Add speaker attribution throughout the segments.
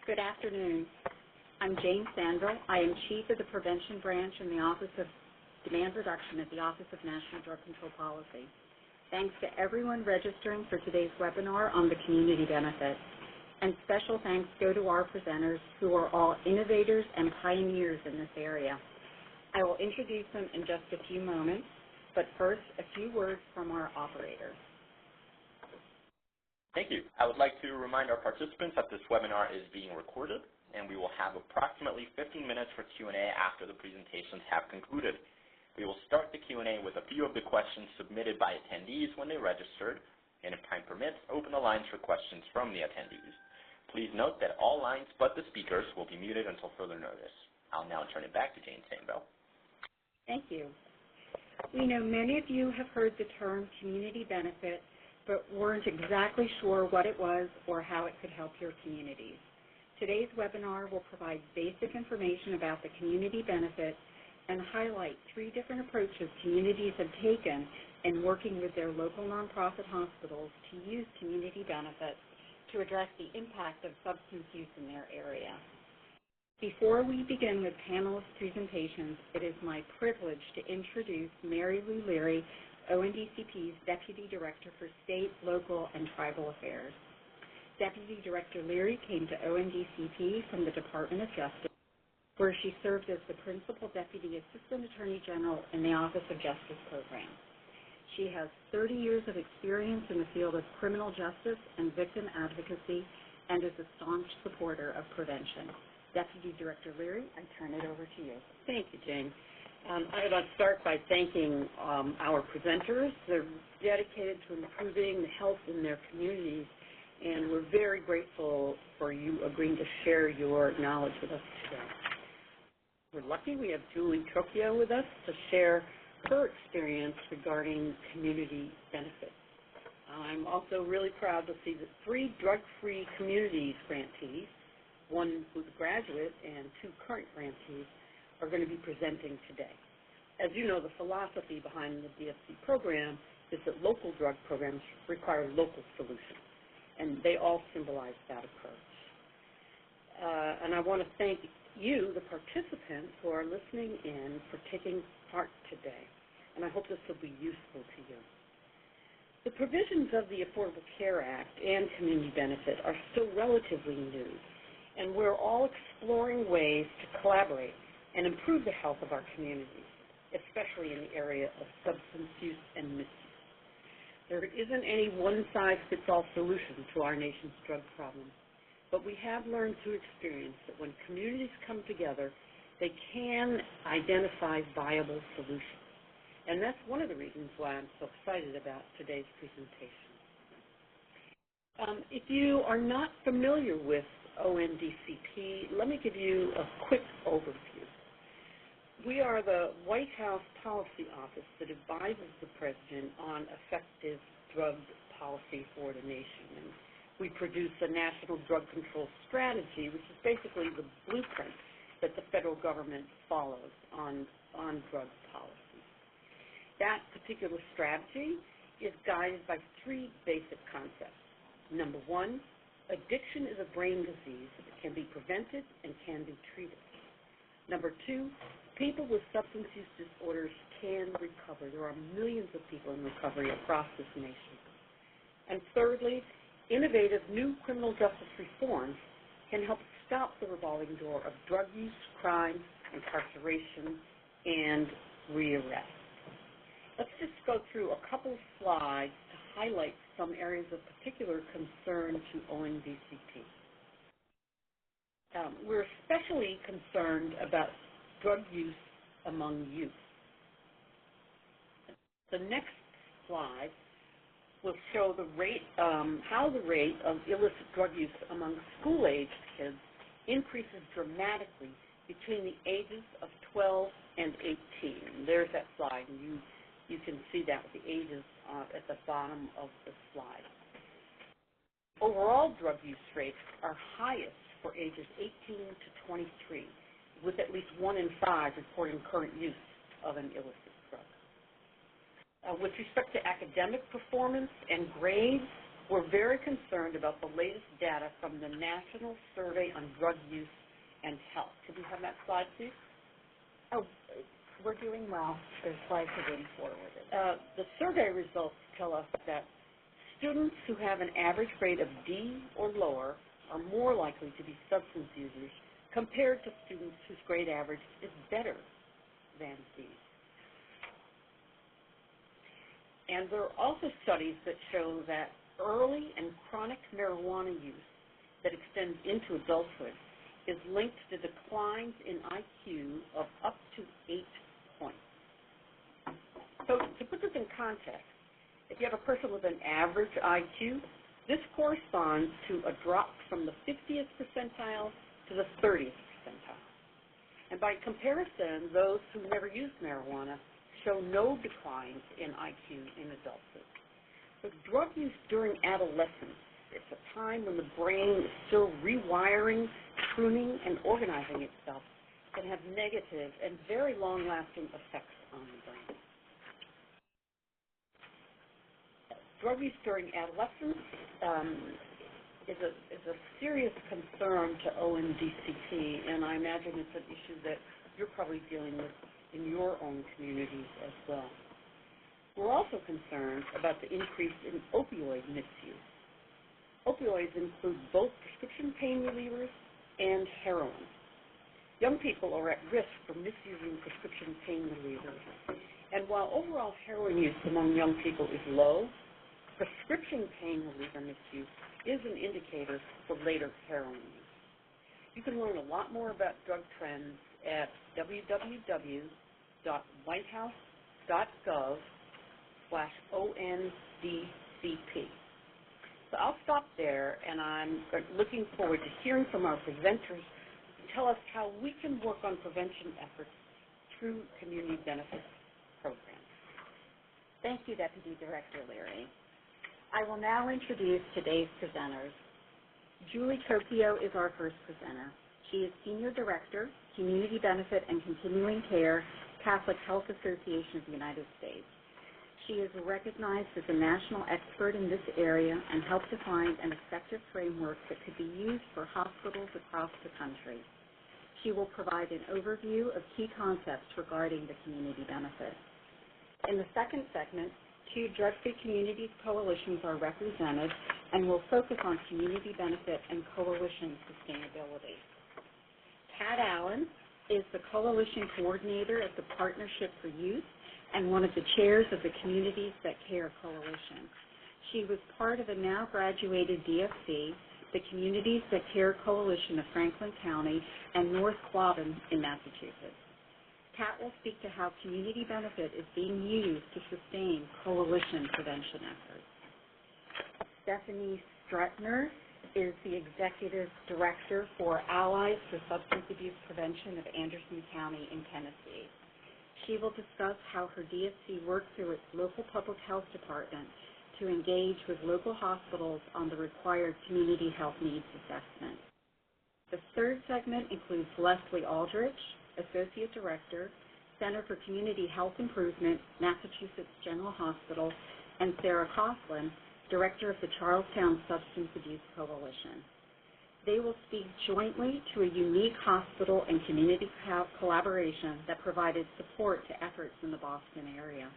Speaker 1: Good afternoon. I'm Jane Sandville. I am Chief of the Prevention Branch in the Office of Demand Reduction at the Office of National Drug Control Policy. Thanks to everyone registering for today's webinar on the community benefit. And special thanks go to our presenters who are all innovators and pioneers in this area. I will introduce them in just a few moments, but first, a few words from our operator.
Speaker 2: Thank you. I would like to remind our participants that this webinar is being recorded, and we will have approximately 15 minutes for Q&A after the presentations have concluded. We will start the Q&A with a few of the questions submitted by attendees when they registered, and if time permits, open the lines for questions from the attendees. Please note that all lines but the speakers will be muted until further notice. I'll now turn it back to Jane Sandville.
Speaker 1: Thank you. We know many of you have heard the term community benefit, but weren't exactly sure what it was or how it could help your communities. Today's webinar will provide basic information about the community benefit and highlight 3 different approaches communities have taken in working with their local nonprofit hospitals to use community benefits to address the impact of substance use in their area. Before we begin with panelist presentations, it is my privilege to introduce Mary Lou Leary, ONDCP's Deputy Director for State, Local, and Tribal Affairs. Deputy Director Leary came to ONDCP from the Department of Justice, where she served as the Principal Deputy Assistant Attorney General in the Office of Justice Program. She has 30 years of experience in the field of criminal justice and victim advocacy and is a staunch supporter of prevention. Deputy Director Leary, I turn it over to you.
Speaker 3: Thank you, Jane. I'd like to start by thanking our presenters. They're dedicated to improving the health in their communities, and we're very grateful for you agreeing to share your knowledge with us today. We're lucky we have Julie Trocchio with us to share her experience regarding community benefits. I'm also really proud to see that 3 drug-free communities grantees, 1 who's a graduate and 2 current grantees, are going to be presenting today. As you know, the philosophy behind the DFC program is that local drug programs require local solutions, and they all symbolize that approach. And I want to thank you, the participants who are listening in, for taking part today, and I hope this will be useful to you. The provisions of the Affordable Care Act and community benefit are still relatively new, and we're all exploring ways to collaborate and improve the health of our communities, especially in the area of substance use and misuse. There isn't any one-size-fits-all solution to our nation's drug problem, but we have learned through experience that when communities come together, they can identify viable solutions. And that's one of the reasons why I'm so excited about today's presentation. If you are not familiar with ONDCP, let me give you a quick overview. We are the White House Policy Office that advises the President on effective drug policy for the nation. And we produce a national drug control strategy, which is basically the blueprint that the federal government follows on drug policy. That particular strategy is guided by 3 basic concepts. Number 1, addiction is a brain disease that can be prevented and can be treated. Number 2, people with substance use disorders can recover. There are millions of people in recovery across this nation. And thirdly, innovative new criminal justice reforms can help stop the revolving door of drug use, crime, incarceration, and rearrest. Let's just go through a couple of slides to highlight some areas of particular concern to ONDCP. We're especially concerned about drug use among youth. The next slide will show the rate, how the rate of illicit drug use among school-aged kids increases dramatically between the ages of 12 and 18. There's that slide, and you can see that with the ages at the bottom of the slide. Overall drug use rates are highest for ages 18 to 23, with at least 1 in 5 reporting current use of an illicit drug. With respect to academic performance and grades, We're very concerned about the latest data from the National Survey on Drug Use and Health. Could we have that slide, please?
Speaker 1: Oh, we're doing well. The slides are being forwarded.
Speaker 3: The survey results tell us that students who have an average grade of D or lower are more likely to be substance users compared to students whose grade average is better than C. And there are also studies that show that early and chronic marijuana use that extends into adulthood is linked to declines in IQ of up to 8 points. So to put this in context, if you have a person with an average IQ, this corresponds to a drop from the 50th percentile to the 30th percentile. And by comparison, those who never used marijuana show no declines in IQ in adulthood. But drug use during adolescence, it's a time when the brain is still rewiring, pruning, and organizing itself, can have negative and very long-lasting effects on the brain. Drug use during adolescence is a serious concern to ONDCP, and I imagine it's an issue that you're probably dealing with in your own communities as well. We're also concerned about the increase in opioid misuse. Opioids include both prescription pain relievers and heroin. Young people are at risk for misusing prescription pain relievers. And while overall heroin use among young people is low, prescription pain reliever misuse is an indicator for later heroin use. You can learn a lot more about drug trends at www.whitehouse.gov/ONDCP. So I'll stop there, and I'm looking forward to hearing from our presenters who tell us how we can work on prevention efforts through community benefit programs.
Speaker 1: Thank you, Deputy Director Leary. I will now introduce today's presenters. Julie Tokyo is our first presenter. She is Senior Director, Community Benefit and Continuing Care, Catholic Health Association of the United States. She is recognized as a national expert in this area and helped define an effective framework that could be used for hospitals across the country. She will provide an overview of key concepts regarding the community benefit. In the second segment, 2 drug-free communities coalitions are represented and will focus on community benefit and coalition sustainability. Pat Allen is the coalition coordinator at the Partnership for Youth and one of the chairs of the Communities That Care Coalition. She was part of a now graduated DFC, the Communities That Care Coalition of Franklin County and North Quabbin in Massachusetts. Kat will speak to how community benefit is being used to sustain coalition prevention efforts. Stephanie Stratner is the Executive Director for Allies for Substance Abuse Prevention of Anderson County in Tennessee. She will discuss how her DFC works through its local public health department to engage with local hospitals on the required community health needs assessment. The third segment includes Leslie Aldrich, Associate Director, Center for Community Health Improvement, Massachusetts General Hospital, and Sarah Coughlin, Director of the Charlestown Substance Abuse Coalition. They will speak jointly to a unique hospital and community collaboration that provided support to efforts in the Boston area.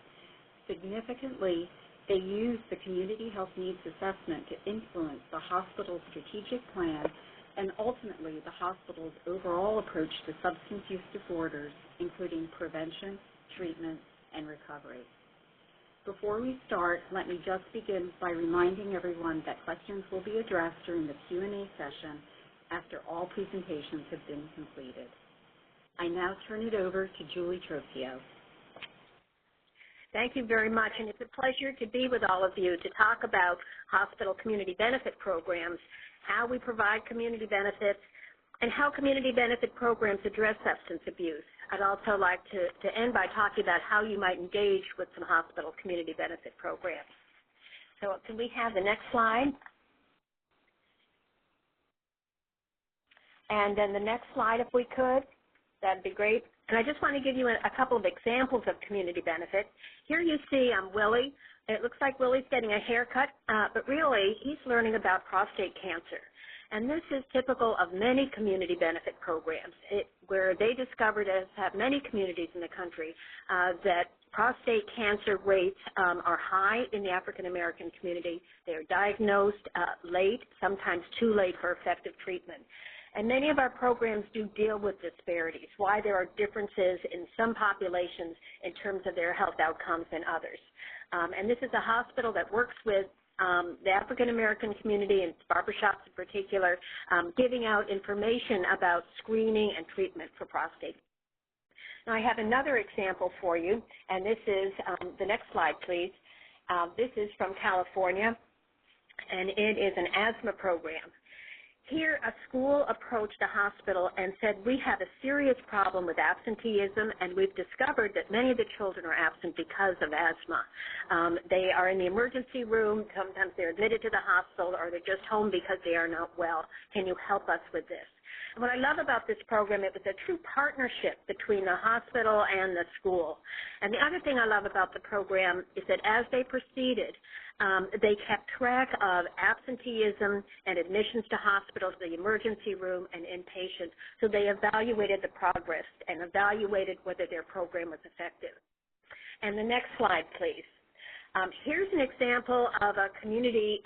Speaker 1: Significantly, they used the Community Health Needs Assessment to influence the hospital's strategic plan and ultimately the hospital's overall approach to substance use disorders, including prevention, treatment, and recovery. Before we start, let me just begin by reminding everyone that questions will be addressed during the Q&A session after all presentations have been completed. I now turn it over to Julie Tokyo.
Speaker 4: Thank you very much, and it's a pleasure to be with all of you to talk about hospital community benefit programs, how we provide community benefits, and how community benefit programs address substance abuse. I'd also like to end by talking about how you might engage with some hospital community benefit programs. So can we have the next slide? And then the next slide, if we could. That'd be great. And I just want to give you a couple of examples of community benefit. Here you see Willie. It looks like Willie's getting a haircut, but really he's learning about prostate cancer. And this is typical of many community benefit programs where they discovered, as have many communities in the country, that prostate cancer rates are high in the African American community. They are diagnosed late, sometimes too late for effective treatment. And many of our programs do deal with disparities, why there are differences in some populations in terms of their health outcomes than others. And this is a hospital that works with the African American community and barbershops in particular, giving out information about screening and treatment for prostate. Now I have another example for you, and this is the next slide, please. This is from California, and it is an asthma program. Here, a school approached a hospital and said, we have a serious problem with absenteeism, and we've discovered that many of the children are absent because of asthma. They are in the emergency room. Sometimes they're admitted to the hospital, or they're just home because they are not well. Can you help us with this? And what I love about this program, it was a true partnership between the hospital and the school. And the other thing I love about the program is that as they proceeded, they kept track of absenteeism and admissions to hospitals, the emergency room, and inpatient. So they evaluated the progress and evaluated whether their program was effective. And the next slide, please. Here's an example of a community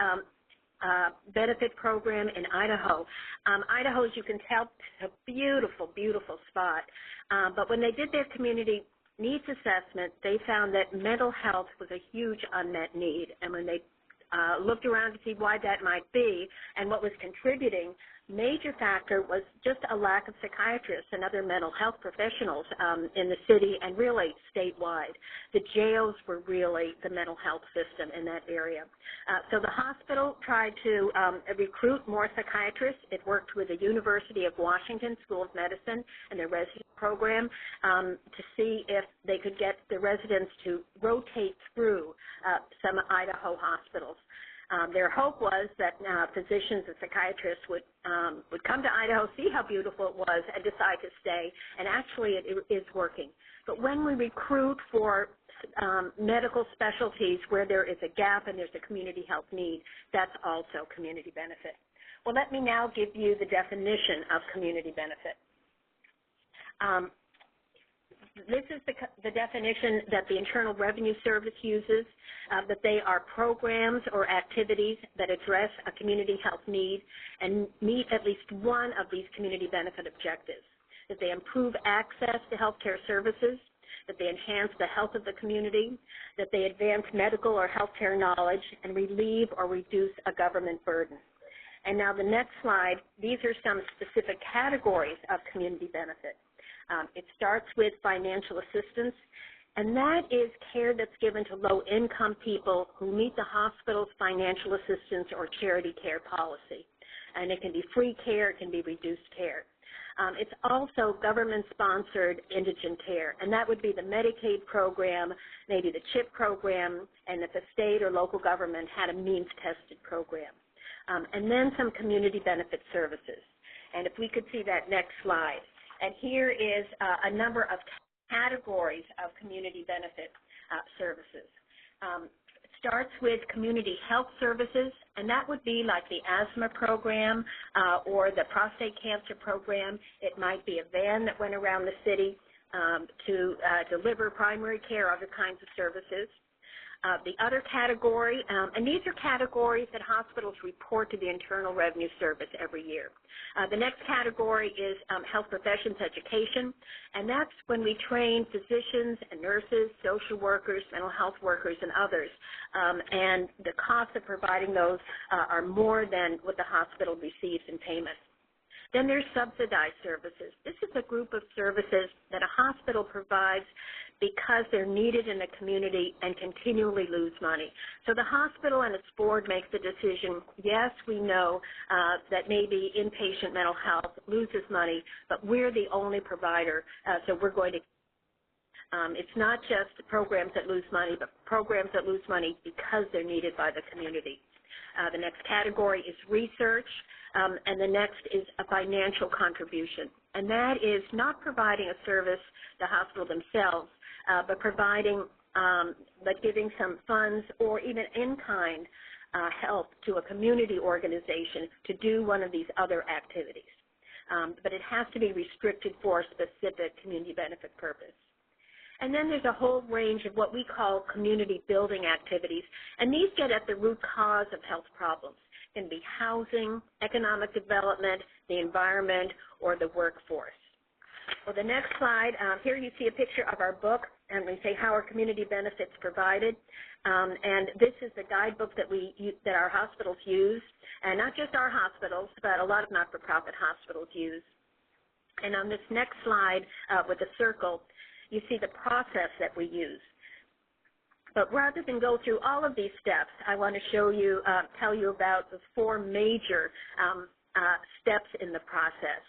Speaker 4: benefit program in Idaho. Idaho, as you can tell, is a beautiful, beautiful spot. But when they did their community needs assessment, they found that mental health was a huge unmet need. And when they looked around to see why that might be and what was contributing, major factor was just a lack of psychiatrists and other mental health professionals in the city and really statewide. The jails were really the mental health system in that area. So the hospital tried to recruit more psychiatrists. It worked with the University of Washington School of Medicine and their resident program to see if they could get the residents to rotate through some Idaho hospitals. Their hope was that physicians and psychiatrists would come to Idaho, see how beautiful it was, and decide to stay. And actually, it is working. But when we recruit for medical specialties where there is a gap and there's a community health need, that's also community benefit. Well, let me now give you the definition of community benefit. This is the definition that the Internal Revenue Service uses, that they are programs or activities that address a community health need and meet at least one of these community benefit objectives, that they improve access to health care services, that they enhance the health of the community, that they advance medical or health care knowledge, and relieve or reduce a government burden. And now the next slide, these are some specific categories of community benefit. It starts with financial assistance, and that is care that's given to low-income people who meet the hospital's financial assistance or charity care policy. And it can be free care, it can be reduced care. It's also government-sponsored indigent care, and that would be the Medicaid program, maybe the CHIP program, and if the state or local government had a means-tested program. And then some community benefit services. And if we could see that next slide. And here is a number of categories of community benefit services. It starts with community health services, and that would be like the asthma program or the prostate cancer program. It might be a van that went around the city to deliver primary care, other kinds of services. The other category, and these are categories that hospitals report to the Internal Revenue Service every year. The next category is health professions education, and that's when we train physicians and nurses, social workers, mental health workers, and others. And the costs of providing those are more than what the hospital receives in payment. Then there's subsidized services. This is a group of services that a hospital provides because they're needed in the community and continually lose money. So the hospital and its board makes the decision, yes, we know that maybe inpatient mental health loses money, but we're the only provider, so we're going to it's not just programs that lose money, but programs that lose money because they're needed by the community. The next category is research, and the next is a financial contribution. And that is not providing a service to the hospital themselves, but providing, like giving some funds or even in-kind help to a community organization to do one of these other activities. But it has to be restricted for a specific community benefit purpose. And then there's a whole range of what we call community building activities, and these get at the root cause of health problems. It can be housing, economic development, the environment, or the workforce. Well, the next slide, here you see a picture of our book, and we say how are community benefits provided. And this is the guidebook that our hospitals use, and not just our hospitals, but a lot of not-for-profit hospitals use. And on this next slide with the circle, you see the process that we use. But rather than go through all of these steps, I want to show you, tell you about the 4 major steps in the process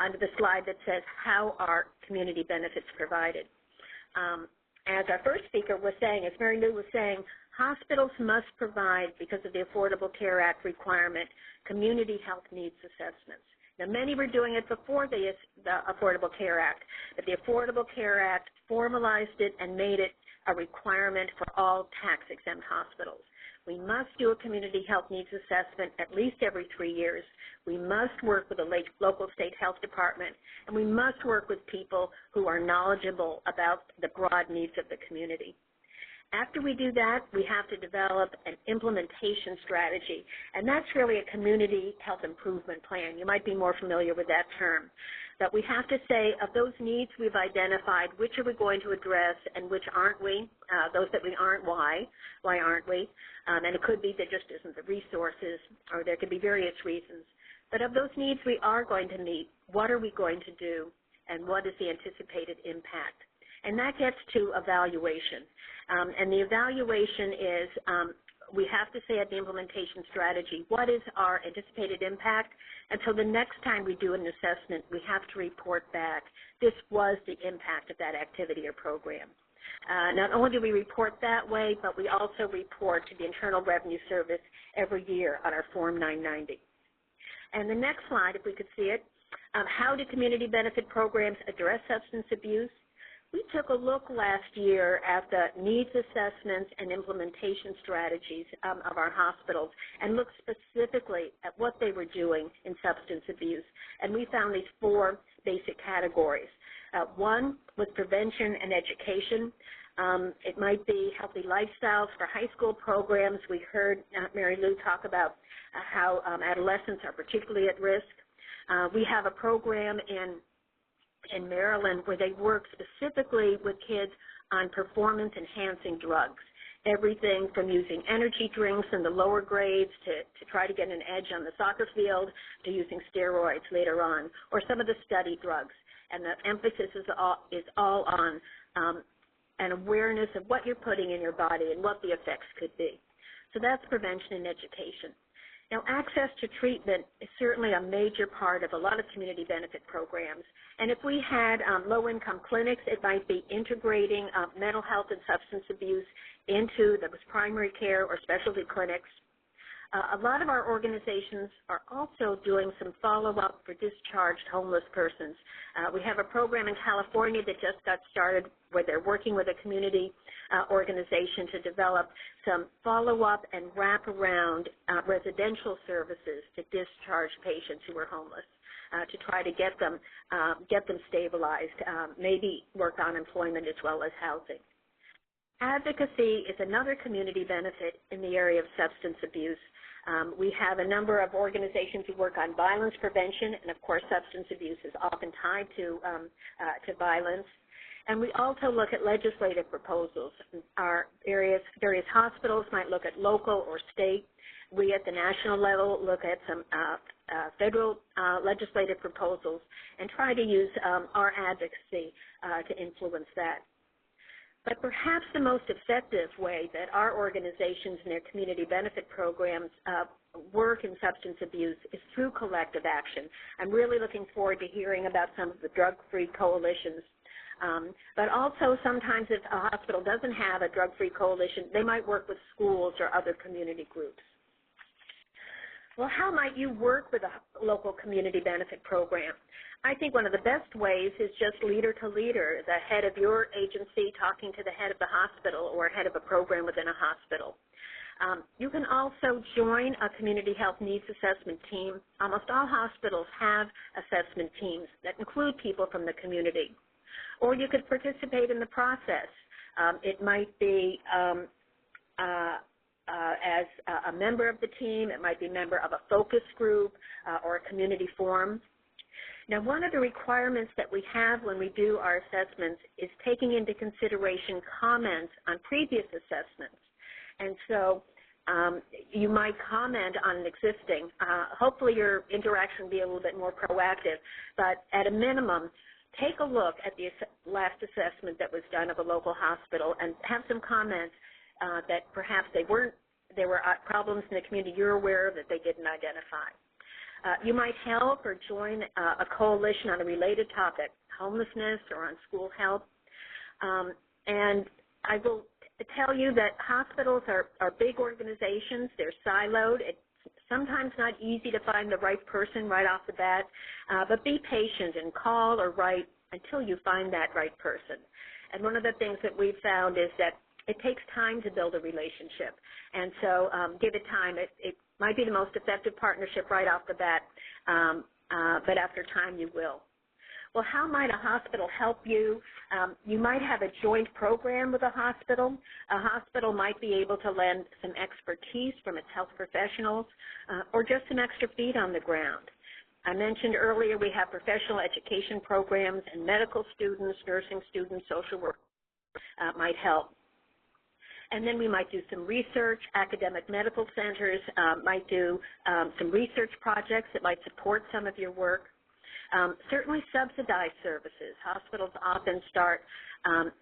Speaker 4: under the slide that says how are community benefits provided. As our first speaker was saying, as Mary Lou was saying, hospitals must provide, because of the Affordable Care Act requirement, community health needs assessments. Now, many were doing it before the Affordable Care Act, but the Affordable Care Act formalized it and made it a requirement for all tax-exempt hospitals. We must do a community health needs assessment at least every 3 years. We must work with the local state health department, and we must work with people who are knowledgeable about the broad needs of the community. After we do that, we have to develop an implementation strategy, and that's really a community health improvement plan. You might be more familiar with that term. But we have to say, of those needs we've identified, which are we going to address and which aren't we? Those that we aren't, why? Why aren't we? And it could be there just isn't the resources, or there could be various reasons. But of those needs we are going to meet, what are we going to do, and what is the anticipated impact? And that gets to evaluation. And the evaluation is we have to say at the implementation strategy, what is our anticipated impact? And so the next time we do an assessment, we have to report back, this was the impact of that activity or program. Not only do we report that way, but we also report to the Internal Revenue Service every year on our Form 990. And the next slide, if we could see it, how do community benefit programs address substance abuse? We took a look last year at the needs assessments and implementation strategies of our hospitals and looked specifically at what they were doing in substance abuse. And we found these 4 basic categories. One was prevention and education. It might be healthy lifestyles for high school programs. We heard Mary Lou talk about how adolescents are particularly at risk. We have a program in Maryland where they work specifically with kids on performance-enhancing drugs, everything from using energy drinks in the lower grades to try to get an edge on the soccer field to using steroids later on, or some of the study drugs. And the emphasis is all on an awareness of what you're putting in your body and what the effects could be. So that's prevention and education. Now, access to treatment is certainly a major part of a lot of community benefit programs. And if we had low-income clinics, it might be integrating mental health and substance abuse into the primary care or specialty clinics. A lot of our organizations are also doing some follow-up for discharged homeless persons. We have a program in California that just got started where they're working with a community organization to develop some follow-up and wrap-around residential services to discharge patients who are homeless to try to get them stabilized, maybe work on employment as well as housing. Advocacy is another community benefit in the area of substance abuse. We have a number of organizations who work on violence prevention, and of course substance abuse is often tied to violence. And we also look at legislative proposals. Our various hospitals might look at local or state. We at the national level look at some federal legislative proposals and try to use our advocacy to influence that. But perhaps the most effective way that our organizations and their community benefit programs work in substance abuse is through collective action. I'm really looking forward to hearing about some of the drug-free coalitions. But also sometimes if a hospital doesn't have a drug-free coalition, they might work with schools or other community groups. Well, how might you work with a local community benefit program? I think one of the best ways is just leader to leader, the head of your agency talking to the head of the hospital or head of a program within a hospital. You can also join a community health needs assessment team. Almost all hospitals have assessment teams that include people from the community. Or you could participate in the process. It might be as a member of the team, it might be a member of a focus group or a community forum. Now, one of the requirements that we have when we do our assessments is taking into consideration comments on previous assessments. And so you might comment on an existing. Hopefully your interaction will be a little bit more proactive, but at a minimum, take a look at the last assessment that was done of a local hospital and have some comments that perhaps there were problems in the community you're aware of that they didn't identify. You might help or join a coalition on a related topic, homelessness or on school health. And I will tell you that hospitals are big organizations. They're siloed. It's sometimes not easy to find the right person right off the bat, but be patient and call or write until you find that right person. And one of the things that we've found is that it takes time to build a relationship, and so give it time. It might be the most effective partnership right off the bat, but after time you will. Well, how might a hospital help you? You might have a joint program with a hospital. A hospital might be able to lend some expertise from its health professionals or just some extra feet on the ground. I mentioned earlier we have professional education programs, and medical students, nursing students, social work might help. And then we might do some research. Academic medical centers might do some research projects that might support some of your work. Certainly subsidized services. Hospitals often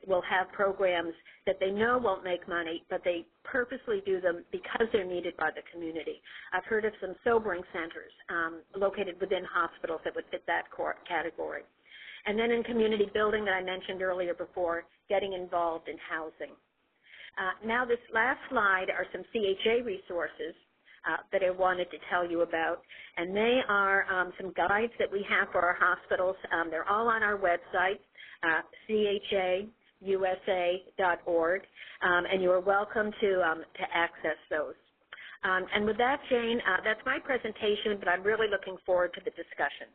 Speaker 4: will have programs that they know won't make money, but they purposely do them because they're needed by the community. I've heard of some sobering centers located within hospitals that would fit that category. And then in community building that I mentioned earlier before, getting involved in housing. Now this last slide are some CHA resources that I wanted to tell you about, and they are some guides that we have for our hospitals. They're all on our website, chausa.org, and you are welcome to access those. And with that, Jane, that's my presentation, but I'm really looking forward to the discussion.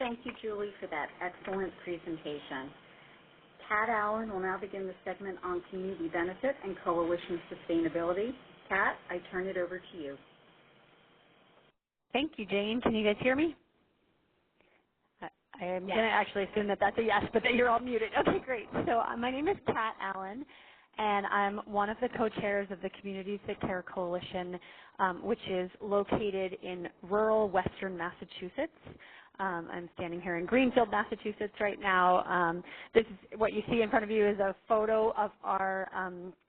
Speaker 1: Thank you, Julie, for that excellent presentation. Kat Allen will now begin the segment on community benefit and coalition sustainability. Kat, I turn it over to you.
Speaker 5: Thank you, Jane. Can you guys hear me? I am going to actually assume that that's a yes, but that you're all muted. Okay, great. So my name is Kat Allen, and I'm one of the co-chairs of the Community Sick Care Coalition, which is located in rural western Massachusetts. I'm standing here in Greenfield, Massachusetts right now. This is what you see in front of you is a photo of our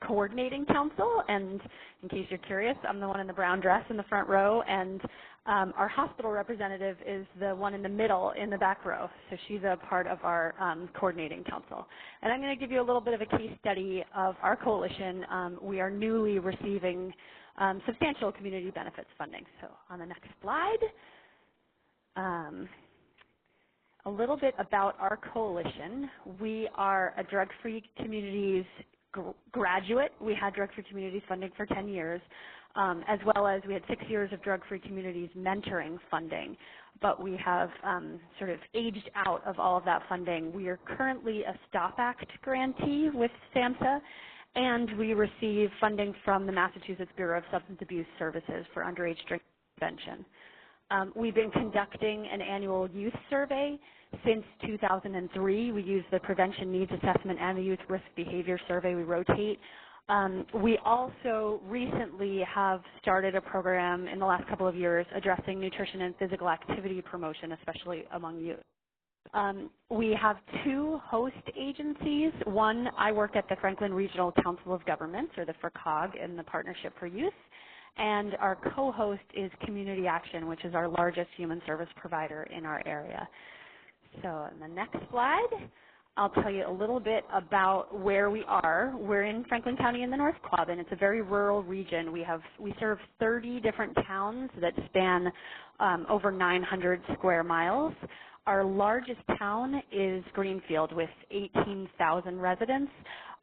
Speaker 5: coordinating council, and in case you're curious, I'm the one in the brown dress in the front row, and our hospital representative is the one in the middle in the back row, so she's a part of our coordinating council. And I'm going to give you a little bit of a case study of our coalition. We are newly receiving substantial community benefits funding. So on the next slide, a little bit about our coalition. We are a Drug-Free Communities graduate. We had Drug-Free Communities funding for 10 years, as well as we had 6 years of Drug-Free Communities mentoring funding. But we have sort of aged out of all of that funding. We are currently a STOP Act grantee with SAMHSA, and we receive funding from the Massachusetts Bureau of Substance Abuse Services for underage drink prevention. We've been conducting an annual youth survey since 2003. We use the Prevention Needs Assessment and the Youth Risk Behavior Survey. We rotate. We also recently have started a program in the last couple of years addressing nutrition and physical activity promotion, especially among youth. We have 2 host agencies. One, I work at the Franklin Regional Council of Governments, or the FRCOG, in the Partnership for Youth. And our co-host is Community Action, which is our largest human service provider in our area. So on the next slide, I'll tell you a little bit about where we are. We're in Franklin County in the North Quadrant. It's a very rural region. We serve 30 different towns that span over 900 square miles. Our largest town is Greenfield with 18,000 residents,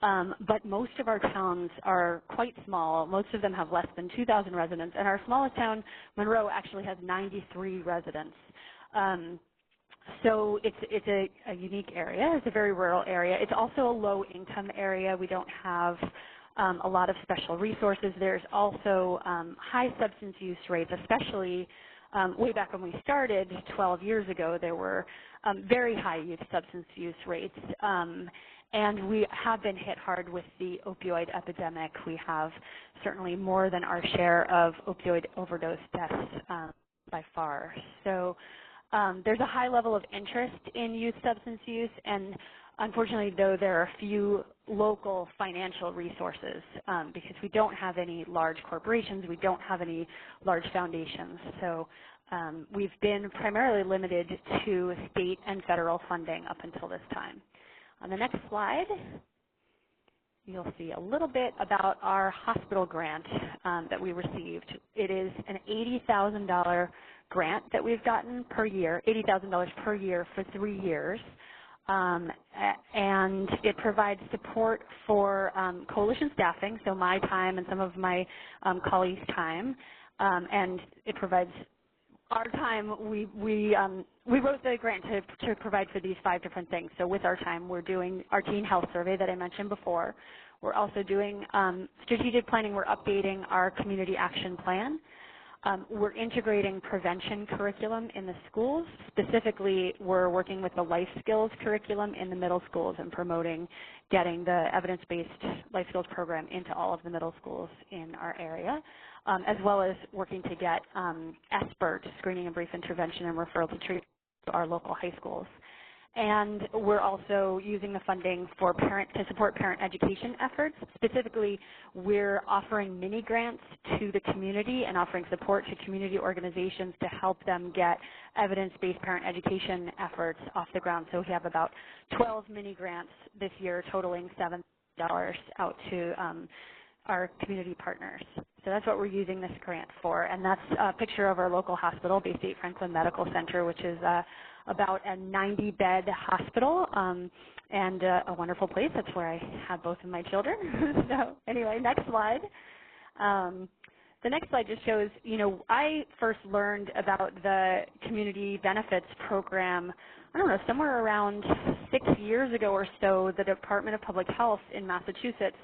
Speaker 5: but most of our towns are quite small. Most of them have less than 2,000 residents, and our smallest town, Monroe, actually has 93 residents. So it's a unique area. It's a very rural area. It's also a low-income area. We don't have a lot of special resources. There's also high substance use rates, especially way back when we started 12 years ago. There were very high youth substance use rates, and we have been hit hard with the opioid epidemic. We have certainly more than our share of opioid overdose deaths by far. So there's a high level of interest in youth substance use, and unfortunately, though, there are few local financial resources because we don't have any large corporations, we don't have any large foundations. So we've been primarily limited to state and federal funding up until this time. On the next slide, you'll see a little bit about our hospital grant that we received. It is an $80,000 grant that we've gotten per year, $80,000 per year for 3 years. And it provides support for coalition staffing, so my time and some of my colleagues' time, and it provides our time. We wrote the grant to provide for these 5 different things. So with our time, we're doing our teen health survey that I mentioned before. We're also doing strategic planning. We're updating our community action plan. We're integrating prevention curriculum in the schools. Specifically, we're working with the life skills curriculum in the middle schools and promoting getting the evidence-based life skills program into all of the middle schools in our area, as well as working to get SBIRT, screening and brief intervention and referral to treatment, to our local high schools. And we're also using the funding for to support parent education efforts. Specifically, we're offering mini grants to the community and offering support to community organizations to help them get evidence-based parent education efforts off the ground. So we have about 12 mini grants this year, totaling $7 out to our community partners. So that's what we're using this grant for. And that's a picture of our local hospital, Bay State Franklin Medical Center, which is about a 90-bed hospital and a wonderful place. That's where I had both of my children. So anyway, next slide. The next slide just shows, I first learned about the community benefits program, I don't know, somewhere around 6 years ago or so. The Department of Public Health in Massachusetts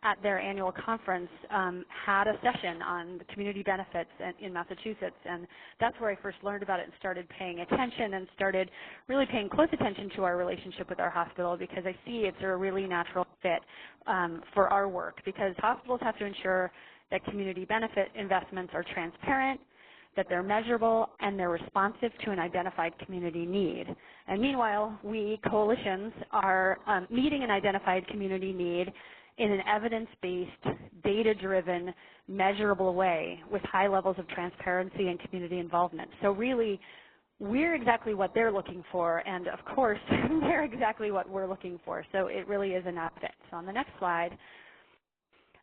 Speaker 5: at their annual conference had a session on the community benefits in Massachusetts, and that's where I first learned about it and started paying attention and started really paying close attention to our relationship with our hospital, because I see it's a really natural fit for our work, because hospitals have to ensure that community benefit investments are transparent, that they're measurable, and they're responsive to an identified community need. And meanwhile, we, coalitions, are meeting an identified community need in an evidence-based, data-driven, measurable way with high levels of transparency and community involvement. So really, we're exactly what they're looking for, and of course, they're exactly what we're looking for. So it really is a natural fit. So on the next slide,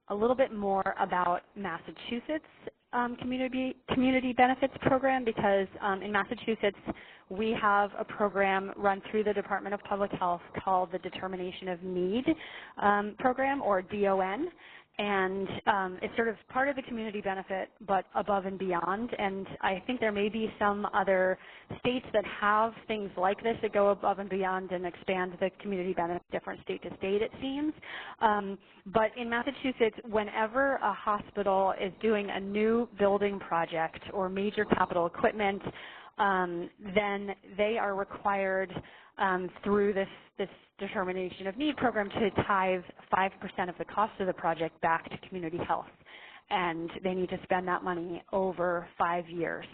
Speaker 5: a little bit more about Massachusetts community benefits program, because in Massachusetts we have a program run through the Department of Public Health called the Determination of Need program, or DON, and it's sort of part of the community benefit but above and beyond. And I think there may be some other states that have things like this that go above and beyond and expand the community benefit different state to state, it seems. But in Massachusetts, whenever a hospital is doing a new building project or major capital equipment, then they are required through this Determination of Need program to tithe 5% of the cost of the project back to community health. And they need to spend that money over 5 years.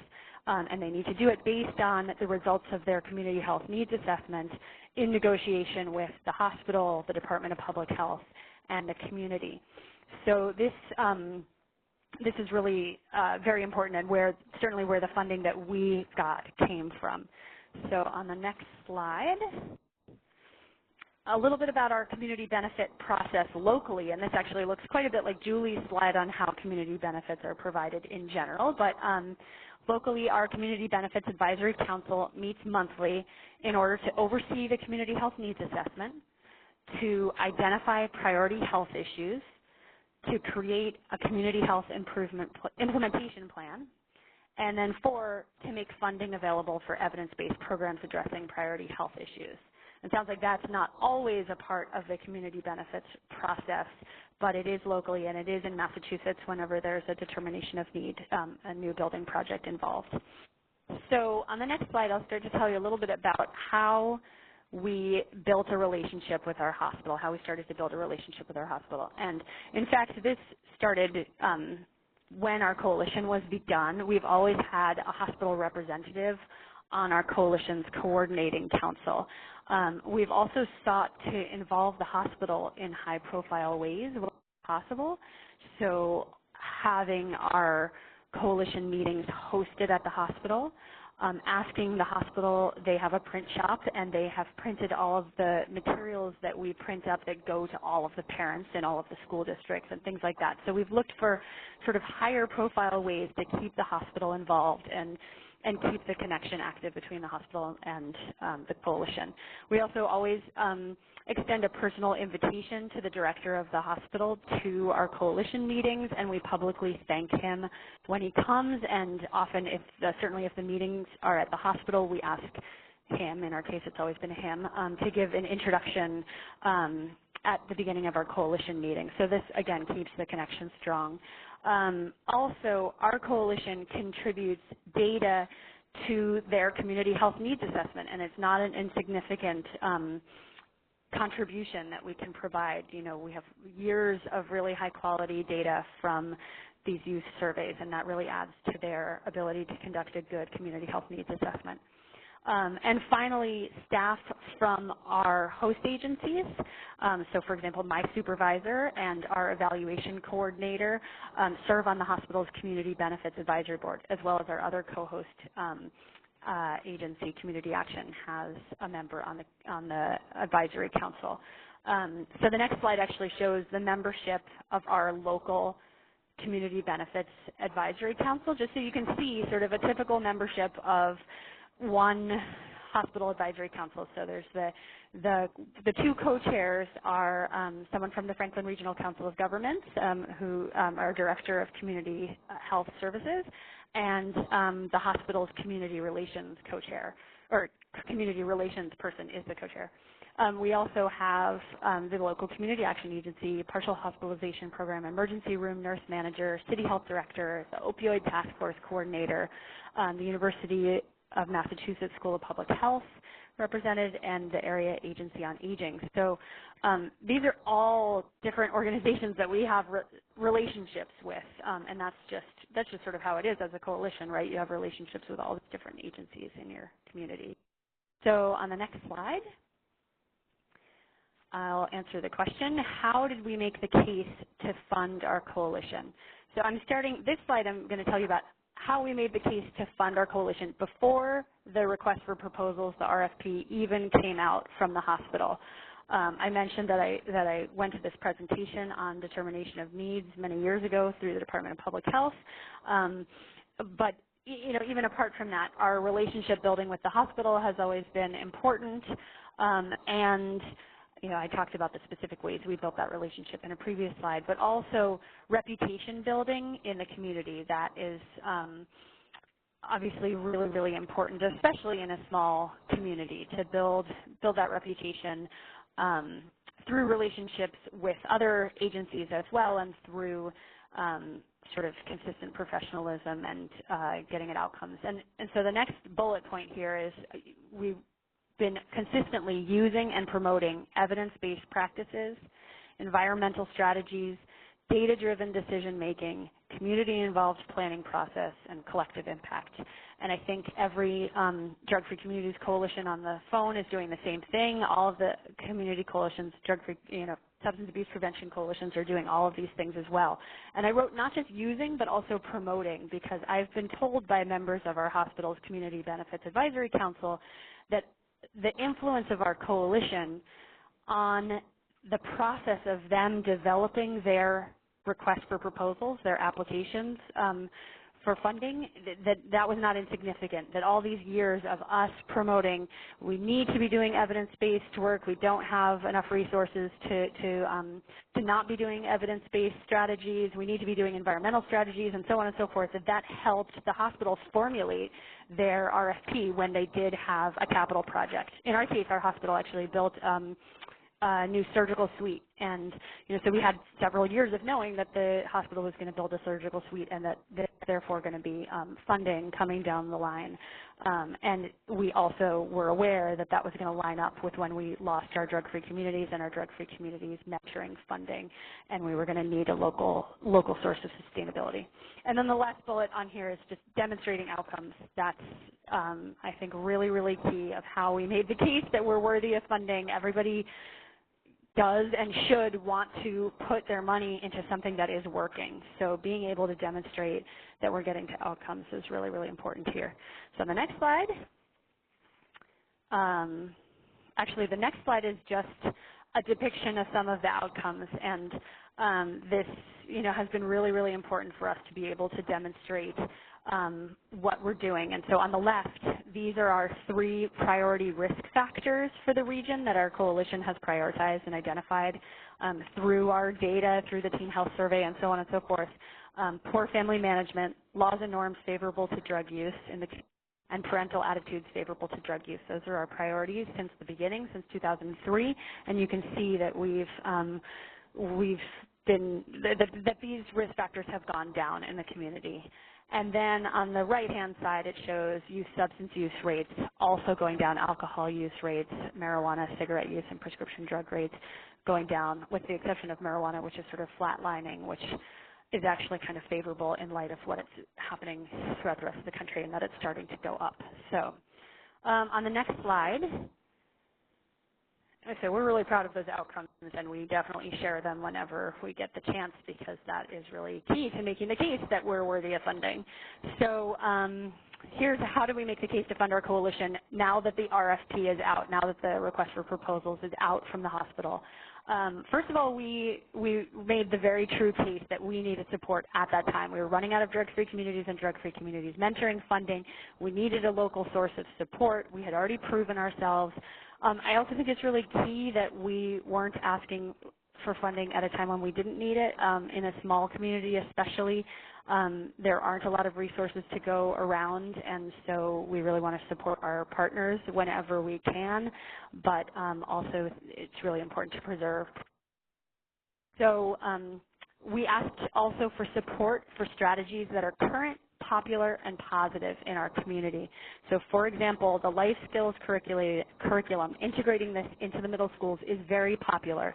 Speaker 5: And they need to do it based on the results of their community health needs assessment in negotiation with the hospital, the Department of Public Health, and the community. So this is really very important, and certainly where the funding that we got came from. So on the next slide, a little bit about our community benefit process locally, and this actually looks quite a bit like Julie's slide on how community benefits are provided in general, but locally our Community Benefits Advisory Council meets monthly in order to oversee the community health needs assessment, to identify priority health issues, to create a community health implementation plan, and then 4, to make funding available for evidence-based programs addressing priority health issues. It sounds like that's not always a part of the community benefits process, but it is locally, and it is in Massachusetts whenever there's a determination of need, a new building project involved. So on the next slide, I'll start to tell you a little bit about how we built a relationship with our hospital, how we started to build a relationship with our hospital. And in fact, this started when our coalition was begun. We've always had a hospital representative on our coalition's coordinating council. We've also sought to involve the hospital in high-profile ways where possible. So having our coalition meetings hosted at the hospital, asking the hospital, they have a print shop and they have printed all of the materials that we print up that go to all of the parents in all of the school districts and things like that. So we've looked for sort of higher profile ways to keep the hospital involved and keep the connection active between the hospital and the coalition. We also always extend a personal invitation to the director of the hospital to our coalition meetings, and we publicly thank him when he comes, and often, certainly if the meetings are at the hospital, we ask him, in our case it's always been him, to give an introduction at the beginning of our coalition meeting. So this, again, keeps the connection strong. Also, our coalition contributes data to their community health needs assessment, and it's not an insignificant contribution that we can provide. You know, we have years of really high quality data from these youth surveys, and that really adds to their ability to conduct a good community health needs assessment. And finally, staff from our host agencies, so for example, my supervisor and our evaluation coordinator serve on the hospital's Community Benefits Advisory Board, as well as our other co-host agency, Community Action, has a member on the advisory council. So the next slide actually shows the membership of our local Community Benefits Advisory Council, just so you can see sort of a typical membership of one hospital advisory council. So there's the 2 co-chairs are someone from the Franklin Regional Council of Governments, who are director of community health services, and the hospital's community relations co-chair, or community relations person is the co-chair. We also have the local community action agency, partial hospitalization program, emergency room nurse manager, city health director, the opioid task force coordinator, the University of Massachusetts School of Public Health represented, and the Area Agency on Aging. So these are all different organizations that we have relationships with, and that's just sort of how it is as a coalition, right? You have relationships with all the different agencies in your community. So on the next slide, I'll answer the question, how did we make the case to fund our coalition? So this slide I'm going to tell you about how we made the case to fund our coalition before the request for proposals, the RFP, even came out from the hospital. I mentioned that I went to this presentation on determination of needs many years ago through the Department of Public Health, but you know, even apart from that, our relationship building with the hospital has always been important, and you know, I talked about the specific ways we built that relationship in a previous slide, but also reputation building in the community. That is obviously really, really important, especially in a small community, to build that reputation through relationships with other agencies as well, and through sort of consistent professionalism and getting at outcomes. And so the next bullet point here is we've been consistently using and promoting evidence-based practices, environmental strategies, data-driven decision-making, community-involved planning process, and collective impact. And I think every Drug-Free Communities Coalition on the phone is doing the same thing. All of the community coalitions, drug-free, substance abuse prevention coalitions are doing all of these things as well. And I wrote not just using, but also promoting, because I've been told by members of our hospital's Community Benefits Advisory Council that the influence of our coalition on the process of them developing their request for proposals, their applications for funding, that was not insignificant, that all these years of us promoting we need to be doing evidence-based work, we don't have enough resources to not be doing evidence-based strategies, we need to be doing environmental strategies, and so on and so forth, that helped the hospitals formulate their RFP when they did have a capital project. In our case, our hospital actually built a new surgical suite, and so we had several years of knowing that the hospital was going to build a surgical suite and that there's therefore going to be funding coming down the line. And we also were aware that that was going to line up with when we lost our drug-free communities and our drug-free communities measuring funding, and we were going to need a local source of sustainability. And then the last bullet on here is just demonstrating outcomes. That's, I think, really, really key of how we made the case that we're worthy of funding. Everybody does and should want to put their money into something that is working. So being able to demonstrate that we're getting to outcomes is really, really important here. So on the next slide, actually the next slide is just a depiction of some of the outcomes, and this has been really, really important for us to be able to demonstrate what we're doing. And so on the left, these are our 3 priority risk factors for the region that our coalition has prioritized and identified through our data, through the Teen Health Survey, and so on and so forth. Poor family management, laws and norms favorable to drug use, and parental attitudes favorable to drug use. Those are our priorities since the beginning, since 2003, and you can see that that these risk factors have gone down in the community. And then on the right-hand side, it shows youth substance use rates also going down, alcohol use rates, marijuana, cigarette use, and prescription drug rates going down, with the exception of marijuana, which is sort of flatlining, which is actually kind of favorable in light of what is happening throughout the rest of the country, and that it's starting to go up. So on the next slide, so we're really proud of those outcomes, and we definitely share them whenever we get the chance, because that is really key to making the case that we're worthy of funding. So here's how do we make the case to fund our coalition now that the RFP is out, now that the request for proposals is out from the hospital. First of all, we made the very true case that we needed support at that time. We were running out of drug-free communities and drug-free communities mentoring funding. We needed a local source of support. We had already proven ourselves. I also think it's really key that we weren't asking for funding at a time when we didn't need it. In a small community especially, there aren't a lot of resources to go around, and so we really want to support our partners whenever we can, but also it's really important to preserve. So we asked also for support for strategies that are current, popular, and positive in our community. So for example, the life skills curriculum, integrating this into the middle schools is very popular.